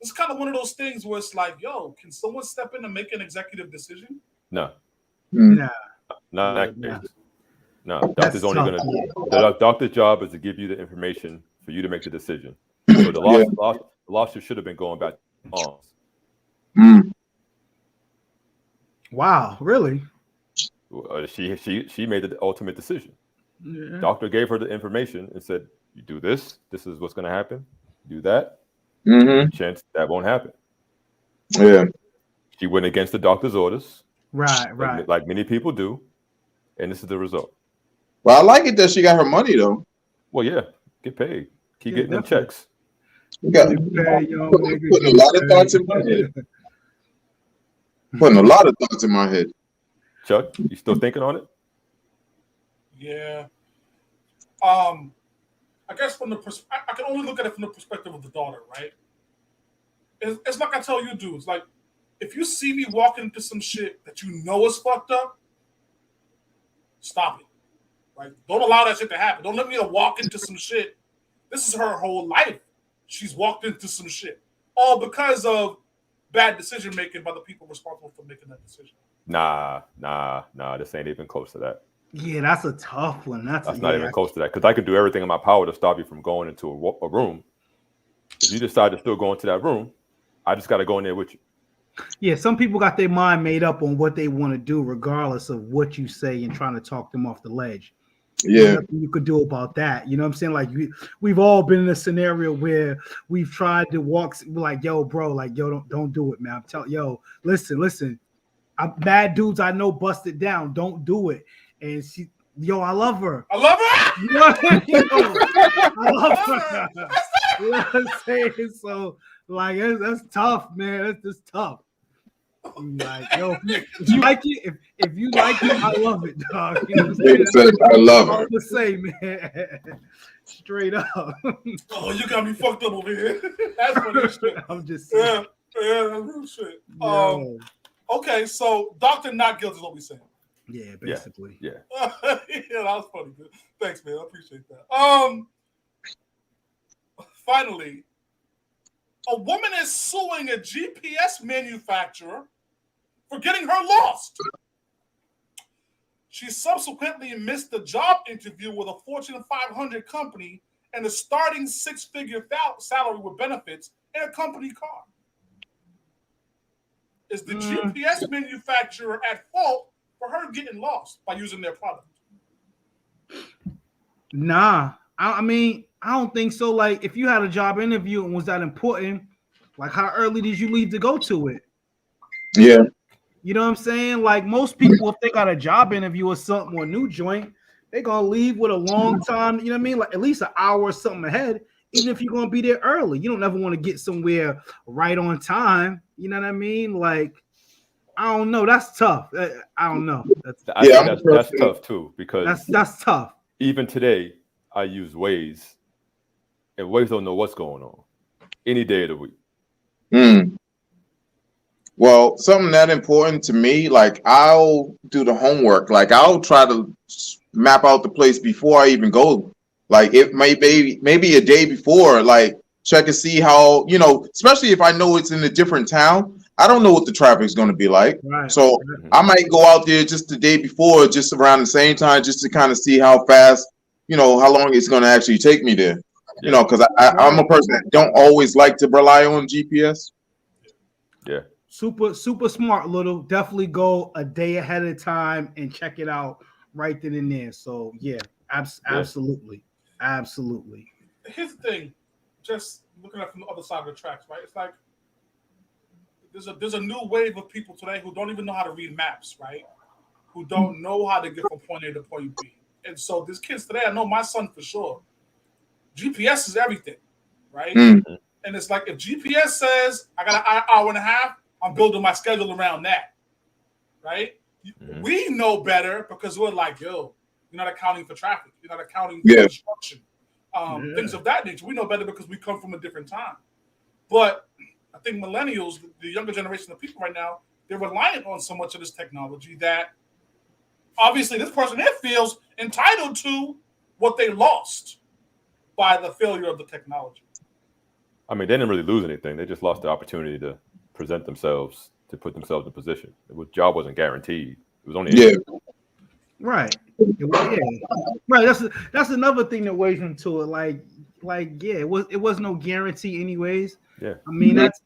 S2: it's kind of one of those things where it's like, yo, can someone step in and make an executive decision?
S1: No.
S6: Nah.
S1: Not in that case. No, doctor's only going to. The doctor's job is to give you the information for you to make the decision. So the lawsuit should have been going back to moms.
S6: Wow, really?
S1: She made the ultimate decision.
S6: Yeah.
S1: Doctor gave her the information and said, "You do this. This is what's going to happen. Do that. Chance that won't happen."
S3: Yeah.
S1: She went against the doctor's orders.
S6: Right.
S1: Like many people do, and this is the result.
S3: Well, I like it that she got her money though.
S1: Well, yeah, get paid. Keep getting them
S6: definitely.
S1: checks.
S3: You got putting a lot of thoughts in my head. Putting a lot of thoughts in my head.
S1: Chuck, you still thinking on it?
S2: Yeah. I guess from I can only look at it from the perspective of the daughter, right? It's like I tell you dudes, like, if you see me walking into some shit that you know is fucked up, stop it. Right? Don't allow that shit to happen. Don't let me walk into some shit. This is her whole life. She's walked into some shit. All because of bad decision making by the people responsible for making that decision.
S1: Nah. This ain't even close to that.
S6: Yeah, that's a tough one. That's
S1: not even close to that. Because I could do everything in my power to stop you from going into a room. If you decide to still go into that room, I just got to go in there with you.
S6: Yeah, some people got their mind made up on what they want to do, regardless of what you say and trying to talk them off the ledge.
S3: Yeah,
S6: nothing you could do about that. You know what I'm saying? Like we've all been in a scenario where we've tried to walk, like, yo, bro, like, yo, don't do it, man. I'm telling, yo, listen. I'm bad dudes I know busted down. Don't do it. And she, yo, I love her.
S2: I love her.
S6: I love her. You know what I'm saying? So, like, that's tough, man. That's just tough. Like, yo, if you like it, if you like it, I love it, dog. You know what I'm saying?
S3: I love her.
S6: I'm the same, man. Straight up.
S2: Oh, you got me fucked up over here. That's funny shit.
S6: I'm just saying.
S2: Yeah, that's real shit. Okay, so doctor not guilty is what we saying.
S6: Yeah, basically.
S1: Yeah.
S2: Yeah, that was funny. Thanks, man. I appreciate that. Finally, a woman is suing a GPS manufacturer for getting her lost. She subsequently missed the job interview with a Fortune 500 company and a starting six-figure salary with benefits in a company car. Is the GPS manufacturer at fault for her getting lost by using their product?
S6: Nah, I mean, I don't think so. Like, if you had a job interview and was that important, like, how early did you leave to go to it?
S3: Yeah.
S6: You know what I'm saying? Like, most people, if they got a job interview or something or a new joint, they're going to leave with a long time, you know what I mean? Like, at least an hour or something ahead, even if you're going to be there early. You don't ever want to get somewhere right on time. You know what I mean? Like, I don't know. That's tough. I don't know. That's
S1: tough, too, because
S6: that's tough.
S1: Even today, I use Waze, and Waze don't know what's going on any day of the week.
S3: Well, something that important to me, like, I'll do the homework. Like, I'll try to map out the place before I even go. Like, it maybe a day before, like, check and see how, you know, especially if I know it's in a different town, I don't know what the traffic's going to be like.
S6: Right.
S3: So I might go out there just the day before, just around the same time, just to kind of see how fast, how long it's going to actually take me there. Because I'm a person that don't always like to rely on GPS.
S1: Yeah.
S6: Super smart, little. Definitely go a day ahead of time and check it out right then and there. So yeah, absolutely.
S2: Here's the thing, just looking at it from the other side of the tracks, right? It's like there's a new wave of people today who don't even know how to read maps, right? Who don't know how to get from point A to point B. And so these kids today, I know my son for sure, GPS is everything, right?
S3: Mm.
S2: And it's like if GPS says I got an hour and a half, I'm building my schedule around that, right? Mm-hmm. We know better because we're like, yo, you're not accounting for traffic. You're not accounting for construction. Things of that nature. We know better because we come from a different time. But I think millennials, the younger generation of people right now, they're reliant on so much of this technology that obviously this person here feels entitled to what they lost by the failure of the technology.
S1: I mean, they didn't really lose anything. They just lost the opportunity to present themselves, to put themselves in position. The job wasn't guaranteed. It was only
S6: right. Right. That's another thing that weighs into it. It was no guarantee anyways.
S1: Yeah.
S6: I mean that's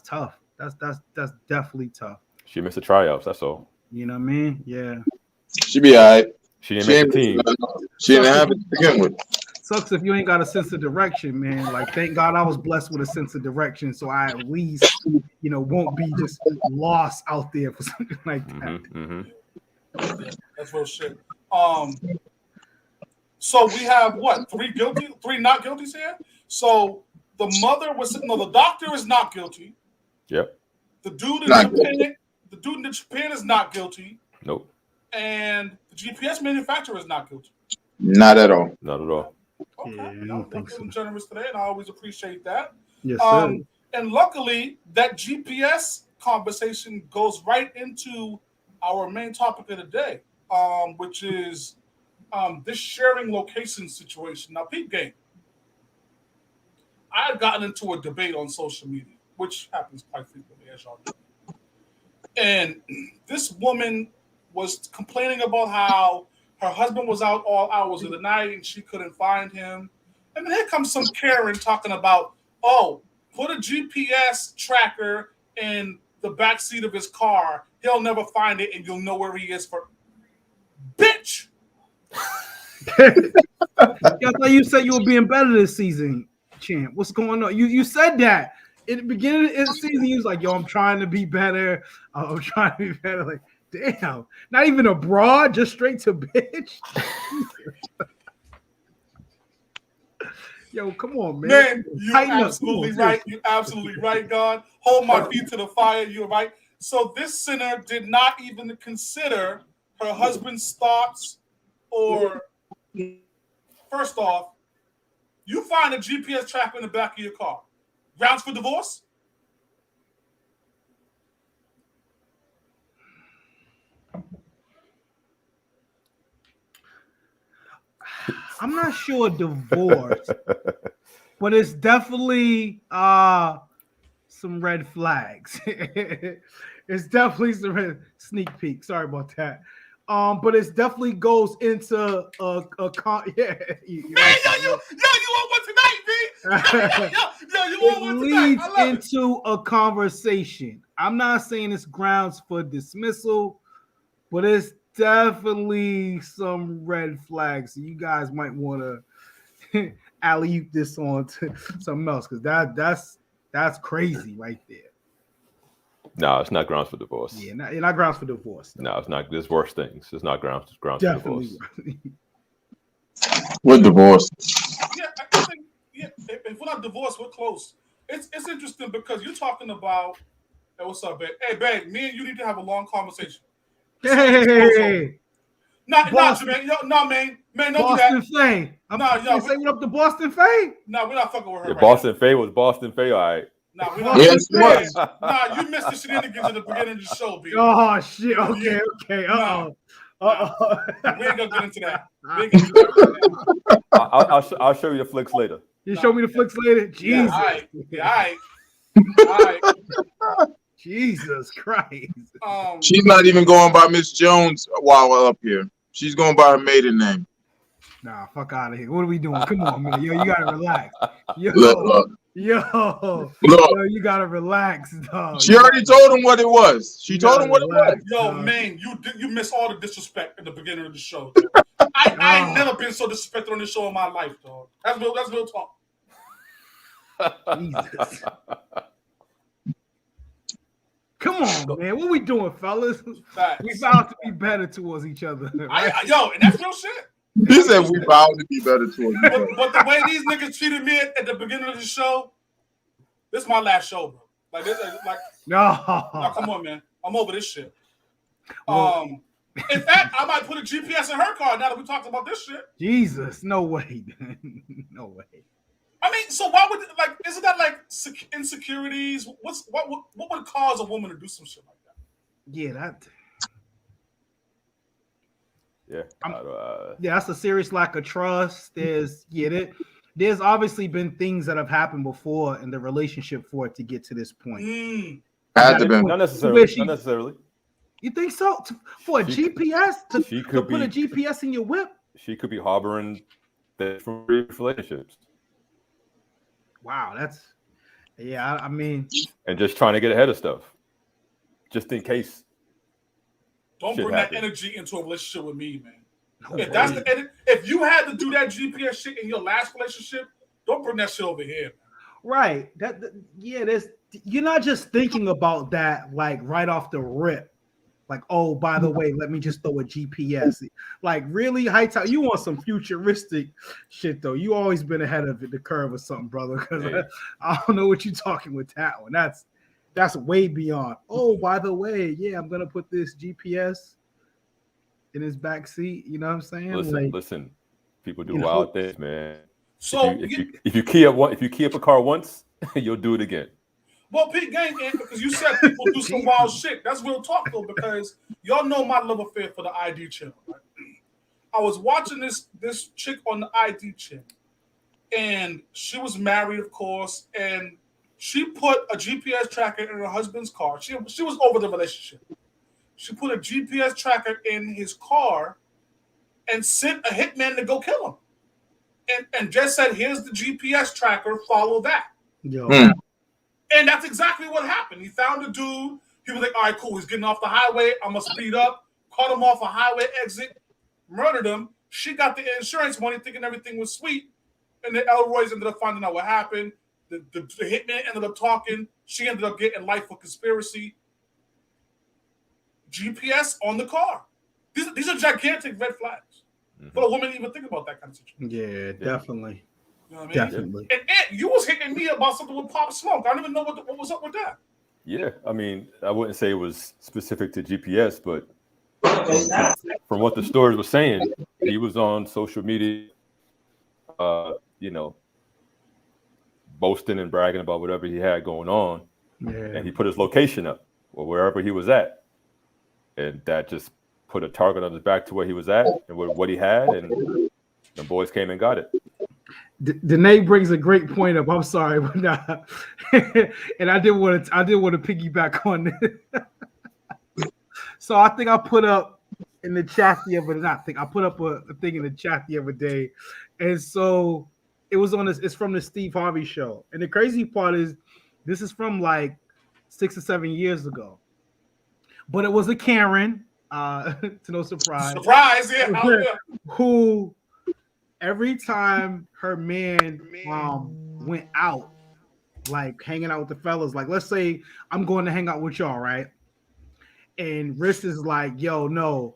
S6: tough. That's definitely tough.
S1: She missed the tryouts. That's all.
S6: You know what I mean? Yeah.
S3: She be all right.
S1: She didn't make the team.
S3: She didn't have it to begin with.
S6: Sucks if you ain't got a sense of direction, man. Like, thank God I was blessed with a sense of direction, so I at least, won't be just lost out there for something like that.
S2: Yeah, that's real shit. So we have what? 3 not guilties here. So the mother the doctor is not guilty.
S1: Yep.
S2: The dude in Japan is not guilty.
S1: Nope.
S2: And the GPS manufacturer is not guilty.
S3: Not at all.
S1: Not at all.
S2: Okay.
S6: Yeah, I don't think so.
S2: I'm generous today, and I always appreciate that.
S6: Yes, sir.
S2: And luckily, that GPS conversation goes right into our main topic of the day, which is this sharing location situation. Now, peep game. I had gotten into a debate on social media, which happens quite frequently, as y'all know. And this woman was complaining about how her husband was out all hours of the night and she couldn't find him. And then here comes some Karen talking about, put a GPS tracker in the backseat of his car. He'll never find it and you'll know where he is for. Bitch!
S6: I thought you said you were being better this season, champ. What's going on? You said that. In the beginning of the season, he was like, yo, I'm trying to be better. I'm trying to be better. Like, damn. Not even abroad, just straight to bitch. Yo, come on, man.
S2: Man, you're absolutely right. You're absolutely right, God. Hold my feet to the fire. You're right. So this sinner did not even consider her husband's thoughts or, first off, you find a GPS tracker in the back of your car. Grounds for divorce?
S6: I'm not sure divorce, but it's definitely some red flags. It's definitely some sneak peek. Sorry about that. But it definitely goes into you
S2: want one tonight, B? You want one tonight.
S6: Leads into a conversation. I'm not saying it's grounds for dismissal, but it's definitely some red flags. So you guys might want to alley-oop this on to something else because that's crazy right there.
S1: No, it's not grounds for divorce.
S6: Yeah, not grounds for divorce.
S1: No, it's not. There's worse things. It's not grounds for divorce.
S3: We're divorced.
S2: Yeah, I think if we're not divorced, we're close. It's interesting because you're talking about, hey, what's up, babe? Hey, babe, me and you need to have a long conversation.
S6: Hey,
S2: man. Man, don't
S6: Boston
S2: do that.
S6: Faye. Say what up to Boston Faye?
S2: No, we're not fucking with her.
S1: Yeah, Boston Faye was Boston Faye, all right.
S2: Nah, we're not.
S3: Yes,
S2: You missed the shenanigans at the beginning of the show, B.
S6: Oh shit. Okay.
S2: We ain't gonna get into that.
S1: I'll show you the flicks later.
S6: You show me the flicks later. Jesus.
S2: Yeah, all right. right.
S6: Jesus Christ.
S3: She's not even going by Miss Jones while we're up here. She's going by her maiden name.
S6: Nah, fuck out of here. What are we doing? Come on, man. Yo, you gotta relax. Yo,
S3: Look,
S6: yo, you gotta relax, dog.
S3: she already told him what it was. She told him what it was.
S2: Yo, man, you miss all the disrespect at the beginning of the show. I ain't never been so disrespected on this show in my life, dog. That's real talk.
S6: Jesus. Come on, man. What we doing, fellas?
S2: Facts.
S6: We vowed to be better towards each other. Right?
S2: And that's real shit.
S3: He said we vowed to be better to him.
S2: But the way these niggas treated me at the beginning of the show, this is my last show, bro. Like this,
S6: no,
S2: come on, man. I'm over this shit.
S6: Well,
S2: In fact, I might put a GPS in her car now that we talked about this shit.
S6: Jesus, no way. No way.
S2: I mean, so why would isn't that like insecurities? What would cause a woman to do some shit like that?
S6: Yeah, that.
S1: Yeah.
S6: Yeah, that's a serious lack of trust. There's obviously been things that have happened before in the relationship for it to get to this point.
S3: Had to be.
S1: Not necessarily. Not necessarily.
S6: You think so? For a GPS to put a GPS in your whip?
S1: She could be harboring that from previous relationships.
S6: Wow, I mean,
S1: and just trying to get ahead of stuff, just in case.
S2: Don't bring that energy into a relationship with me, man. If you had to do that GPS shit in your last relationship, don't bring that shit over here, man.
S6: Right. You're not just thinking about that like right off the rip. Like, oh, by the way, let me just throw a GPS. Like, really, Hightower, you want some futuristic shit, though. You always been ahead of the curve or something, brother. Because I don't know what you're talking with that one. That's way beyond. Oh, by the way, yeah, I'm gonna put this GPS in his back seat. You know what I'm saying?
S1: Listen. People do wild things, man.
S2: So
S1: if you key up a car once, you'll do it again.
S2: Well, Pete Gang, because you said people do some wild shit. That's real talk, though, because y'all know my love affair for the ID channel, right? I was watching this chick on the ID channel, and she was married, of course, and she put a GPS tracker in her husband's car. She was over the relationship. She put a GPS tracker in his car and sent a hitman to go kill him. And just said, here's the GPS tracker, follow that.
S6: Yo.
S2: And that's exactly what happened. He found a dude. He was like, all right, cool. He's getting off the highway. I'm going to speed up. Caught him off a highway exit. Murdered him. She got the insurance money thinking everything was sweet. And the Elroys ended up finding out what happened. The hitman ended up talking. She ended up getting life for conspiracy. GPS on the car. These are gigantic red flags. For a woman to even think about that kind of situation.
S6: Yeah, definitely.
S2: You know what I mean?
S6: Definitely.
S2: And you was hitting me about something with Pop Smoke. I don't even know what was up with that.
S1: Yeah, I mean, I wouldn't say it was specific to GPS, but from what the stories were saying, he was on social media, boasting and bragging about whatever he had going on, and he put his location up or wherever he was at, and that just put a target on his back to where he was at and what he had, and the boys came and got it.
S6: Danae brings a great point up. I'm sorry, but and I did want to piggyback on this. So I think I put up in the chat the other day. I put up a thing in the chat the other day, and so it was on this. It's from the Steve Harvey show, and the crazy part is this is from like 6 or 7 years ago, but it was a Karen, to no surprise.
S2: Surprise, yeah.
S6: Who every time her man went out, like hanging out with the fellas, like let's say I'm going to hang out with y'all, right? And Riss is like, yo, no,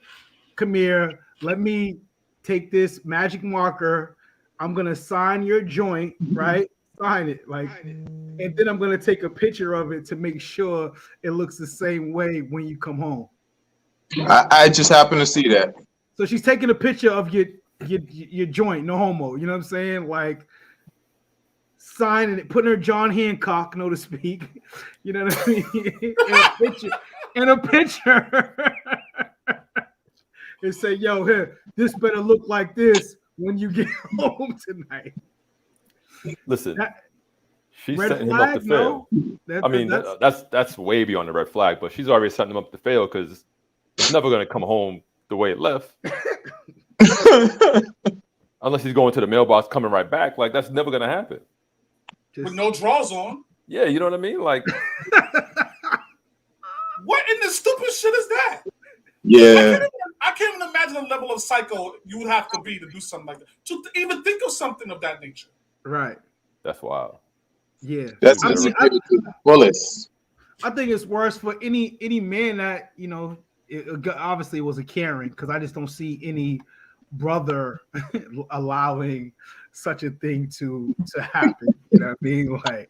S6: come here, let me take this magic marker. I'm gonna sign your joint, right? Sign it, like, and then I'm gonna take a picture of it to make sure it looks the same way when you come home.
S3: I just happened to see that.
S6: So she's taking a picture of your joint, no homo. You know what I'm saying? Like signing it, putting her John Hancock, no to speak. You know what I mean? in a picture. And say, yo, here, this better look like this when you get home tonight.
S1: Listen, She's
S6: Red
S1: setting him up to
S6: flag?
S1: fail.
S6: No.
S1: I mean, that's way beyond the red flag, but she's already setting him up to fail because it's never going to come home the way it left. Unless he's going to the mailbox, coming right back. Like, that's never going to happen.
S2: With no drawers on.
S1: Yeah, you know what I mean? Like,
S2: what in the stupid shit is that?
S3: Yeah.
S2: I can't even imagine the level of psycho you would have to be to do something like that. To even think of something of that nature.
S6: Right.
S1: that's wild.
S6: Yeah.
S3: That's
S6: I
S3: just
S6: mean,
S3: to the fullest.
S6: I think it's worse for any man that, you know, obviously it was a Karen, because I just don't see any brother allowing such a thing to happen. You know what I mean? Like,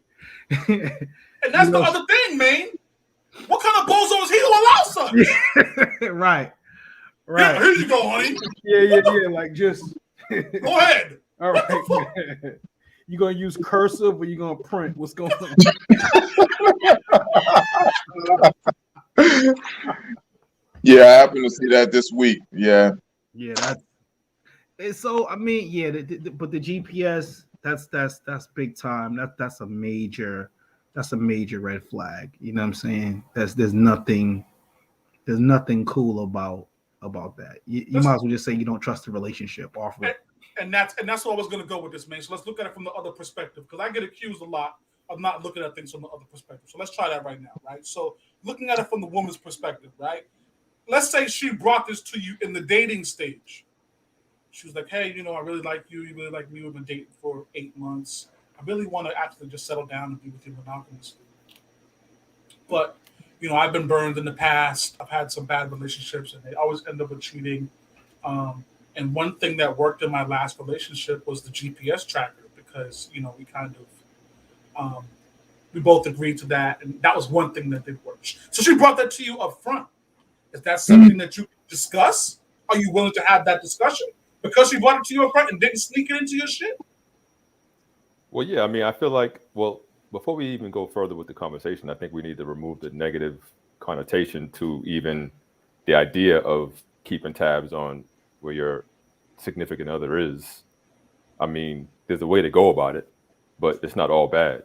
S2: and that's the other thing, man. What kind of bozo is he to allow such?
S6: Right.
S2: Yeah, here you go, honey.
S6: Yeah. Like, just
S2: go ahead.
S6: All right. You gonna use cursive or you gonna print? What's going on?
S3: Yeah, I happened to see that this week. Yeah.
S6: That's so. I mean, yeah, but the GPS, that's big time. That's a major red flag. You know what I'm saying? There's nothing cool about that. You might as well just say you don't trust the relationship off of it.
S2: And that's what I was going to go with this, man. So let's look at it from the other perspective, because I get accused a lot of not looking at things from the other perspective. So let's try that right now, right? So looking at it from the woman's perspective, right? Let's say she brought this to you in the dating stage. She was like, hey, you know, I really like you. You really like me. We've been dating for 8 months. I really want to actually just settle down and be with you monogamously. But, you know, I've been burned in the past. I've had some bad relationships, and they always end up with cheating. And one thing that worked in my last relationship was the GPS tracker, because, you know, we kind of, we both agreed to that. And that was one thing that did work. So she brought that to you up front. Is that something that you discuss? Are you willing to have that discussion? Because she brought it to you up front and didn't sneak it into your shit?
S1: Well, yeah, I mean, I feel like, well, before we even go further with the conversation, I think we need to remove the negative connotation to even the idea of keeping tabs on where your significant other is. I mean, there's a way to go about it, but it's not all bad.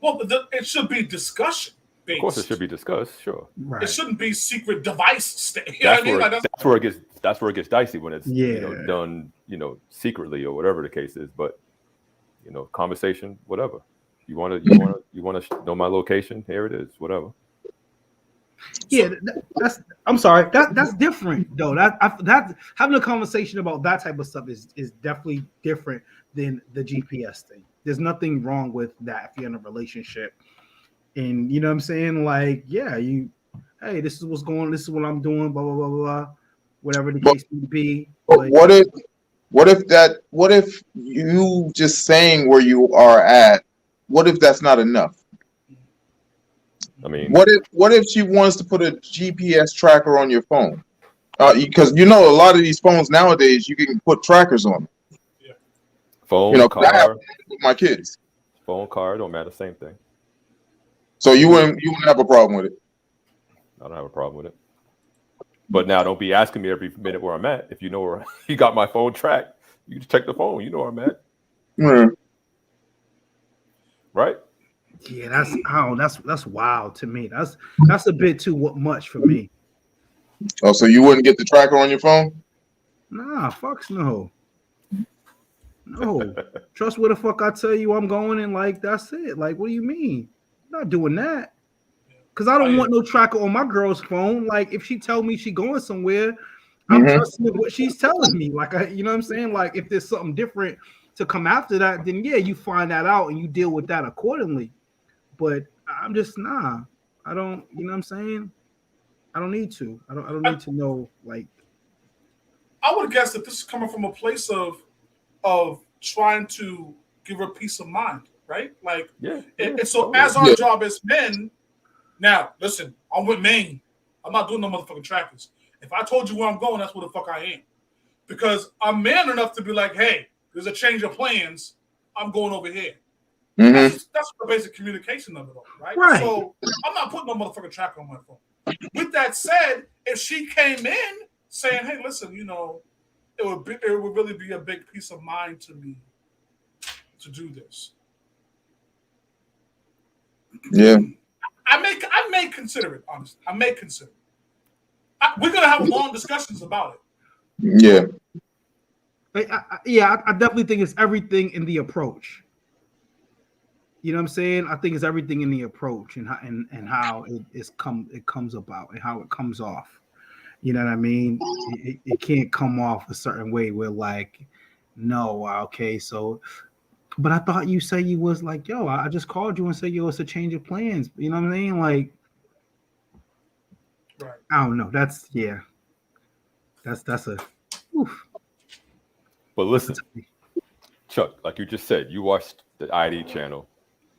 S2: Well, it should be discussion based.
S1: Of course, it should be discussed. Sure,
S6: Right.
S2: It shouldn't be secret device state.
S1: That's where it gets dicey when it's
S6: Yeah.
S1: done secretly or whatever the case is. But conversation, whatever. You want to know my location? Here it is. Whatever.
S6: Yeah, I'm sorry. That's different though. That having a conversation about that type of stuff is definitely different than the GPS thing. There's nothing wrong with that if you're in a relationship, and you know what I'm saying. Like, yeah, hey, this is what's going on. This is what I'm doing. Blah blah blah blah. Whatever the case may be.
S3: But what if you just saying where you are at? What if that's not enough?
S1: I mean,
S3: what if she wants to put a GPS tracker on your phone? Because a lot of these phones nowadays you can put trackers on them.
S2: Yeah.
S1: Phone, car,
S3: with my kids.
S1: Phone, car, don't matter, same thing.
S3: So you wouldn't have a problem with it?
S1: I don't have a problem with it. But now don't be asking me every minute where I'm at. If you know where you got my phone tracked, you just check the phone. You know where I'm at.
S3: Mm.
S1: Right?
S6: Yeah, that's wild to me. That's a bit too much for me.
S3: Oh, so you wouldn't get the tracker on your phone?
S6: Nah, fucks no. No. Trust where the fuck I tell you I'm going, and like that's it. Like, what do you mean? I'm not doing that. Cause I don't want no tracker on my girl's phone. Like, if she tell me she going somewhere, I'm trusting what she's telling me. Like, you know what I'm saying? Like, if there's something different to come after that, then yeah, you find that out and you deal with that accordingly. But I'm just I don't, you know what I'm saying? I don't need to. I don't need to know. Like,
S2: I would guess that this is coming from a place of trying to give her peace of mind, right? Like, and so as our job as men, now listen, I'm with Maine. I'm not doing no motherfucking trackers. If I told you where I'm going, that's where the fuck I am. Because I'm man enough to be like, hey, there's a change of plans. I'm going over here.
S3: Mm-hmm.
S2: That's the basic communication of it all, right?
S6: Right.
S2: So I'm not putting no motherfucking tracker on my phone. With that said, if she came in saying, hey, listen, it would really be a big peace of mind to me to do this.
S3: Yeah.
S2: I may consider it, honestly. I may consider it. We're gonna have long discussions about it.
S3: Yeah.
S6: I definitely think it's everything in the approach. You know what I'm saying? I think it's everything in the approach and how it comes about and how it comes off. You know what I mean? It can't come off a certain way where like, no, okay, so. But I thought you said you was like, yo, I just called you and said, yo, it's a change of plans. You know what I mean? Like,
S2: Right.
S6: I don't know. That's a. Oof.
S1: But listen, Chuck, like you just said, you watched the ID channel,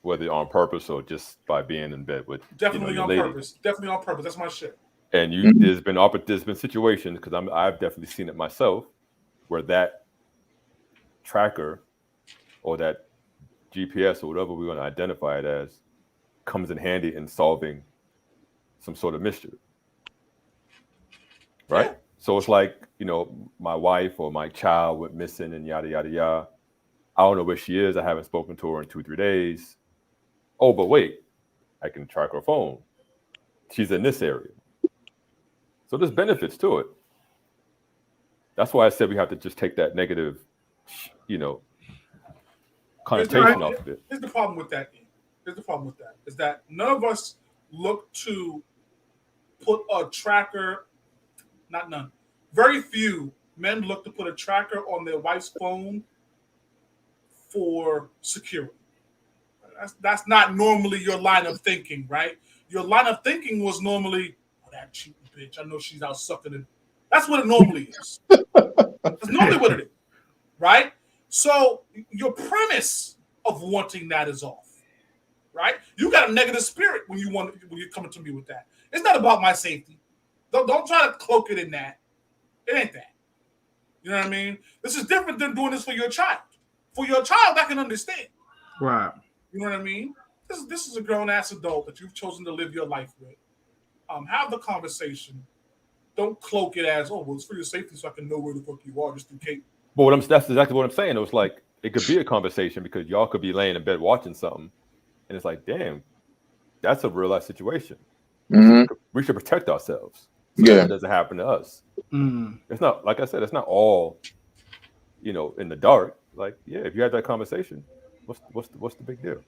S1: whether on purpose or just by being in bed with
S2: Definitely
S1: your
S2: on
S1: lady.
S2: purpose. Definitely on purpose. That's my shit.
S1: And there's been situations because I've definitely seen it myself where that tracker or that GPS or whatever we want to identify it as comes in handy in solving some sort of mystery. Right? Yeah. So it's like, my wife or my child went missing and yada, yada, yada. I don't know where she is. I haven't spoken to her in 2-3 days. Oh, but wait, I can track her phone. She's in this area. So there's benefits to it. That's why I said we have to just take that negative, connotation off of it.
S2: Here's the problem with that. Is that none of us look to put a tracker, not none. Very few men look to put a tracker on their wife's phone for security. That's not normally your line of thinking, right? Your line of thinking was normally, oh, that cheating bitch, I know she's out sucking it. That's what it normally is. That's normally what it is, right? So your premise of wanting that is off, right? You got a negative spirit when you're coming to me with that. It's not about my safety. Don't try to cloak it in that. It ain't that. You know what I mean? This is different than doing this for your child. For your child, I can understand.
S6: Right.
S2: You know what I mean? This is a grown-ass adult that you've chosen to live your life with. Have the conversation. Don't cloak it as, oh, well, it's for your safety so I can know where the fuck you are just in case.
S1: But that's exactly what I'm saying. It was like, it could be a conversation because y'all could be laying in bed watching something. And it's like, damn, that's a real life situation.
S3: Mm-hmm.
S1: We should protect ourselves. So that doesn't happen to us. It's not, like I said, it's not all, in the dark. Like, yeah, if you have that conversation, what's the big deal?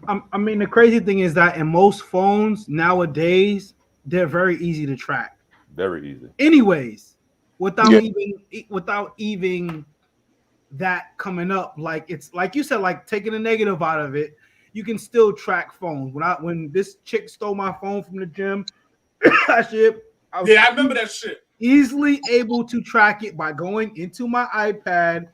S6: I mean, the crazy thing is that in most phones nowadays, they're very easy to track.
S1: Very easy.
S6: Anyways, without even that coming up, like it's like you said, like taking the negative out of it, you can still track phones. When this chick stole my phone from the gym, I
S2: remember that shit.
S6: Easily able to track it by going into my iPad,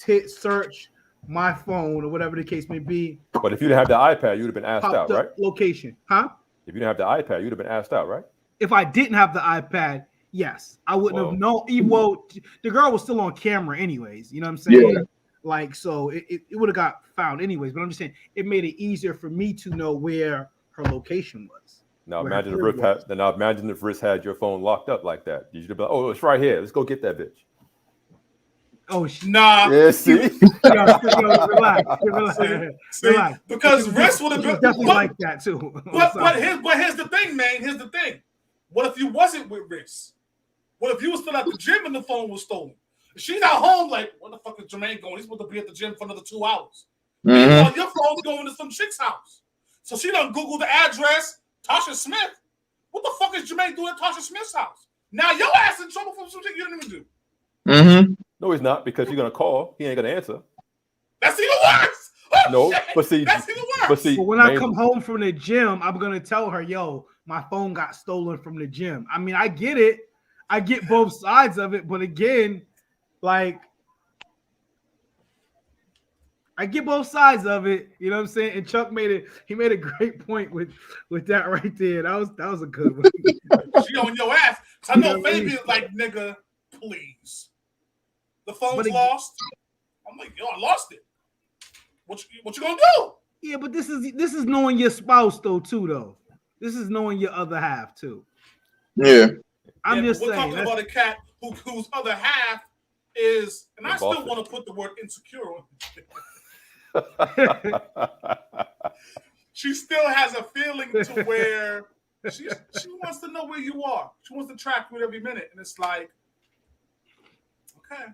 S6: hit search my phone or whatever the case may be.
S1: But if you didn't have the iPad, you'd have been asked out, right?
S6: Location, huh?
S1: If you didn't have the iPad, you'd have been asked out, right?
S6: If I didn't have the iPad, yes, I wouldn't have known. Well, the girl was still on camera, anyways. You know what I'm saying?
S3: Yeah.
S6: Like, so it would have got found, anyways. But I'm just saying, it made it easier for me to know where her location was.
S1: Now imagine if Riz had your phone locked up like that. You'd be like, oh, it's right here. Let's go get that bitch.
S6: Oh,
S2: nah.
S1: Yeah, see?
S2: Relax. Because Riz would have been
S6: definitely like that too.
S2: But here's the thing, man. Here's the thing. What if you wasn't with Riz? What if you was still at the gym and the phone was stolen? She's at home like, where the fuck is Jermaine going? He's supposed to be at the gym for another 2 hours. Meanwhile, your phone's going to some chick's house. So she done Google the address, Tasha Smith. What the fuck is Jermaine doing at Tasha Smith's house? Now your ass in trouble for something you didn't even do.
S1: No, he's not, because you're gonna call. He ain't gonna answer.
S2: That's even worse. Oh,
S1: no,
S2: shit.
S1: but see,
S2: that's even worse.
S6: But when I come home from the gym, I'm gonna tell her, yo, my phone got stolen from the gym. I mean, I get it. I get both sides of it, but again, like, I get both sides of it. You know what I'm saying? And Chuck made a great point with that right there. That was a good one.
S2: She on your ass. I know Fabian's like, nigga, please. The phone's lost. I'm like, yo, I lost it. What you gonna do?
S6: Yeah, but this is knowing your spouse too, though. This is knowing your other half too.
S3: Yeah.
S6: I'm just
S2: saying. We're talking
S6: that's...
S2: about a cat whose other half is, and I still want to put the word insecure on it. She still has a feeling to where she wants to know where you are. She wants to track you every minute, and it's like, okay.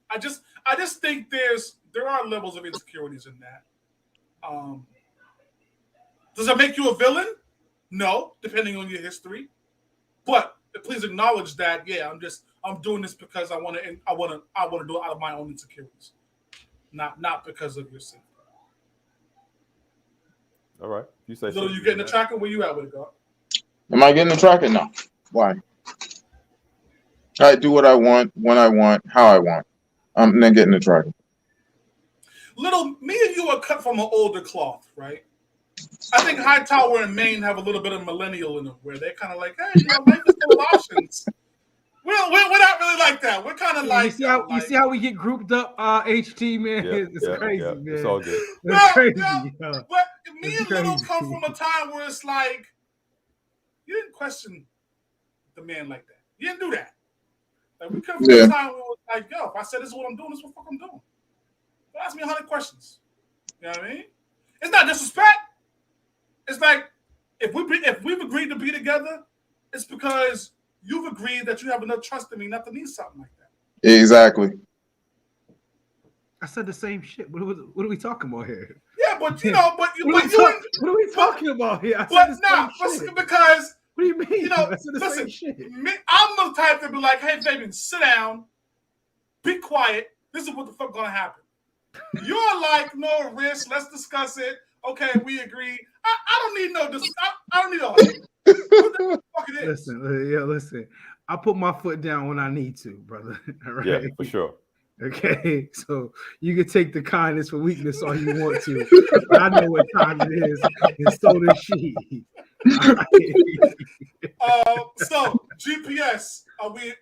S2: I just think there are levels of insecurities in that. Does that make you a villain? No, depending on your history. But please acknowledge that. Yeah, I'm doing this because I want to do it out of my own insecurities, not because of your sin.
S1: All right, you say.
S2: So you getting the tracker? Where you at with it, God?
S3: Am I getting the tracker? No. Why? I do what I want, when I want, how I want. I'm not getting the tracker.
S2: Me and you are cut from an older cloth, right? I think Hightower and Maine have a little bit of millennial in them, where they're kind of like, hey, life is full of options. We're not really like that. We're kind of like,
S6: you see how we get grouped up, HT, man?
S1: Yeah,
S6: It's crazy, man.
S1: It's all good.
S6: It's crazy.
S2: But me and Little come from a time where it's like, you didn't question the man like that. You didn't do that. Like, we come from a time where it was like, yo, if I said this is what I'm doing, this is what the fuck I'm doing. Don't ask me 100 questions. You know what I mean? It's not disrespect. It's like, if we've agreed to be together, it's because you've agreed that you have enough trust in me not to need something like that.
S3: Exactly.
S6: I said the same shit. What are we talking about here?
S2: Yeah, but what
S6: are we talking about here?
S2: Because
S6: what do you mean?
S2: I said the same shit. I'm the type to be like, hey, Fabian, sit down, be quiet. This is what the fuck gonna happen. You're like, no risk. Let's discuss it. Okay, we agree. I don't need no. I don't need all that. What the fuck it is?
S6: Listen. I put my foot down when I need to, brother. All right?
S1: Yeah, for sure.
S6: Okay, so you can take the kindness for weakness all you want to. But I know what time it is, and so does she.
S2: So GPS, are we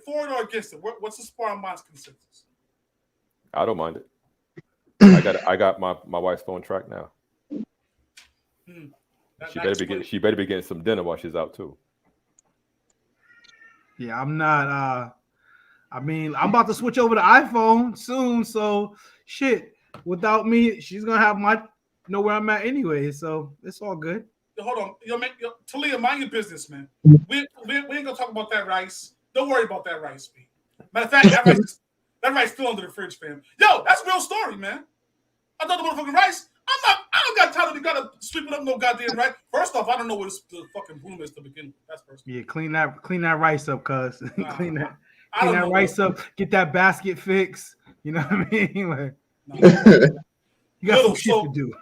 S2: for it or against it? What's the Sparring Minds consensus?
S1: I don't mind it. I got my wife's phone tracked now. She better be getting some dinner while she's out too.
S6: Yeah, I'm not. I'm about to switch over to iPhone soon, so shit. Without me, she's gonna have know where I'm at anyway, so it's all good.
S2: Hold on, Talia, mind your business, man. We ain't gonna talk about that rice. Don't worry about that rice, B. Matter of fact, that rice still under the fridge, fam. Yo, that's a real story, man. I thought the motherfucking rice. I don't got time to gotta sweep it up no goddamn rice. First off, I don't know what the fucking broom is to begin with. That's first.
S6: Yeah, clean that rice up, cuz. Clean that rice up. Get that basket fixed. You know what I mean? Like, you got some shit to do.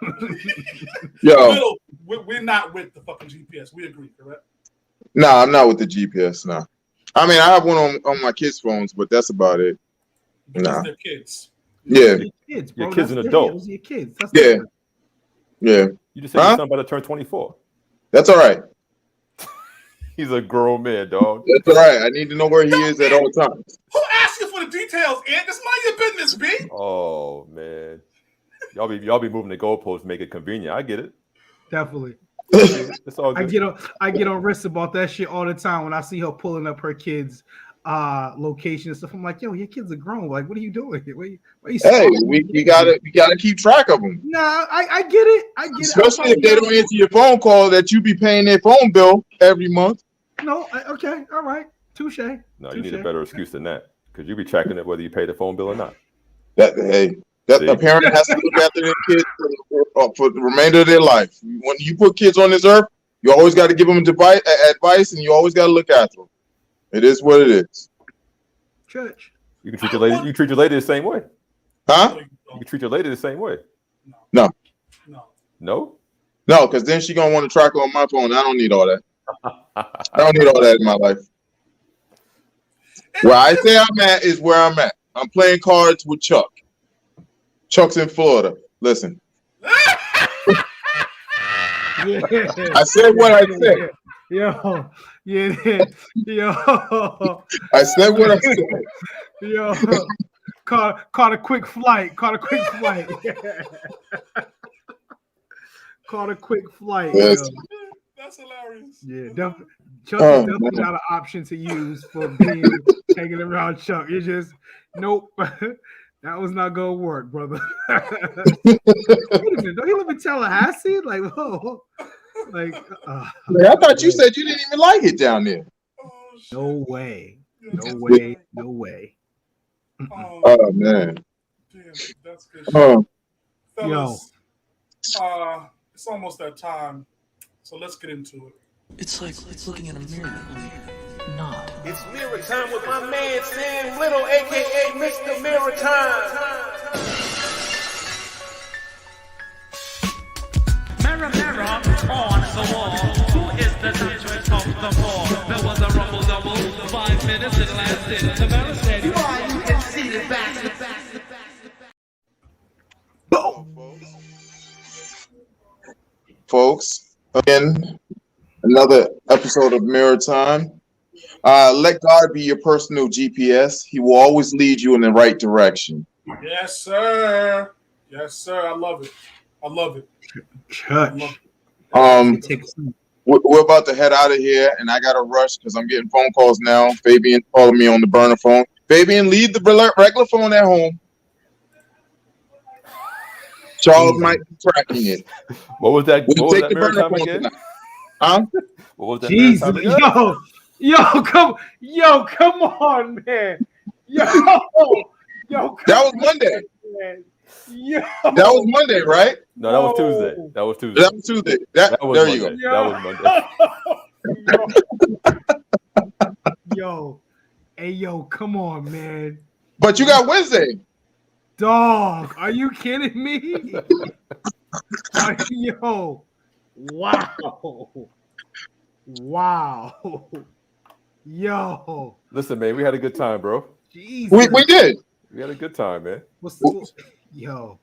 S3: Yo,
S2: we're not with the fucking GPS. We agree, correct?
S3: No, I'm not with the GPS. No, I mean I have one on my kids' phones, but that's about it.
S2: Because they're kids.
S3: Yeah,
S6: kids, bro.
S1: Your kid's an adult.
S6: Those are your kids. That's
S3: yeah.
S1: You just said your son about to turn 24.
S3: That's all right.
S1: He's a grown man, dog.
S3: That's all right. I need to know where he is at all times.
S2: Who asked you for the details, Ant? That's mind your business, B.
S1: Oh man, y'all be moving the goalposts, make it convenient. I get it.
S6: Definitely.
S1: It's all good.
S6: I get on wrists about that shit all the time when I see her pulling up her kids' location and stuff. I'm like, yo, your kids are grown. Like, what are you doing?
S3: Hey, we gotta keep track of them.
S6: Nah, I get it.
S3: Especially if they don't answer your phone call, that you be paying their phone bill every month.
S6: No, okay, all right, touche.
S1: No, you need a better excuse than that, because you be tracking it whether you pay the phone bill or not.
S3: A parent has to look after their kids for the remainder of their life. When you put kids on this earth, you always got to give them advice, and you always got to look after them. It is what it is.
S6: Church.
S1: You can treat your lady. You treat your lady the same way.
S3: Huh?
S1: You can treat your lady the same way.
S3: No.
S1: No.
S3: No, because then she gonna want to track her on my phone. I don't need all that. I don't need all that in my life. Where I say I'm at is where I'm at. I'm playing cards with Chuck. Chuck's in Florida. Listen. I said what I said.
S6: Yo.
S3: I said what I said.
S6: Yo. Caught a quick flight. Caught a quick flight.
S3: Yes.
S2: That's hilarious.
S6: Yeah, Chuck is definitely not an option to use for being hanging around Chuck. It's just nope. That was not gonna work, brother. Wait a minute, don't you live in Tallahassee? Like, whoa, like,
S3: I thought you said you didn't even like it down there.
S2: Oh, shit.
S6: no way, no way, no way.
S3: Oh man.
S2: Damn, that's good shit.
S3: Oh,
S2: Fellas, it's almost that time, so let's get into it.
S7: It's like looking in a mirror, only not.
S5: It's mirror time with my man Sam Little, aka Mr. Mirror Time.
S8: Mirror, mirror on the wall. Who is the nicest of the ball? There was a rumble double. 5 minutes it lasted. The mirror said, "You are you conceited bastard."
S3: folks, again, another episode of Mirror Time. Let God be your personal GPS. He will always lead you in the right direction.
S2: Yes, sir. Yes, sir. I love it. I love it.
S6: Church.
S3: We're about to head out of here, and I gotta rush because I'm getting phone calls now. Fabian calling me on the burner phone. Fabian, leave the regular phone at home. Charles might be tracking it.
S1: What was that?
S3: We'll
S1: What was
S3: take
S1: that
S3: the
S1: mirror
S3: burner
S1: time
S3: phone
S1: again?
S3: tonight. Huh?
S1: What was that mirror
S6: Jesus,
S1: time again?
S6: come on, man. Yo,
S3: That was Monday.
S6: man. Yo,
S3: That was Monday, right?
S1: No, that was Tuesday. That was Tuesday.
S3: That was Tuesday.
S1: That was
S3: There
S1: Monday.
S3: you go.
S1: That was Monday.
S6: yo, hey, yo, come on, man.
S3: But you got Wednesday.
S6: Dog, are you kidding me? Yo, wow, yo.
S1: Listen, man, we had a good time, bro.
S6: Jesus.
S3: We did.
S1: We had a good time, man.
S6: Yo,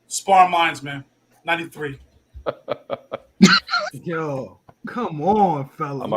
S2: Sparring Minds, man. 93.
S6: yo, come on, fella.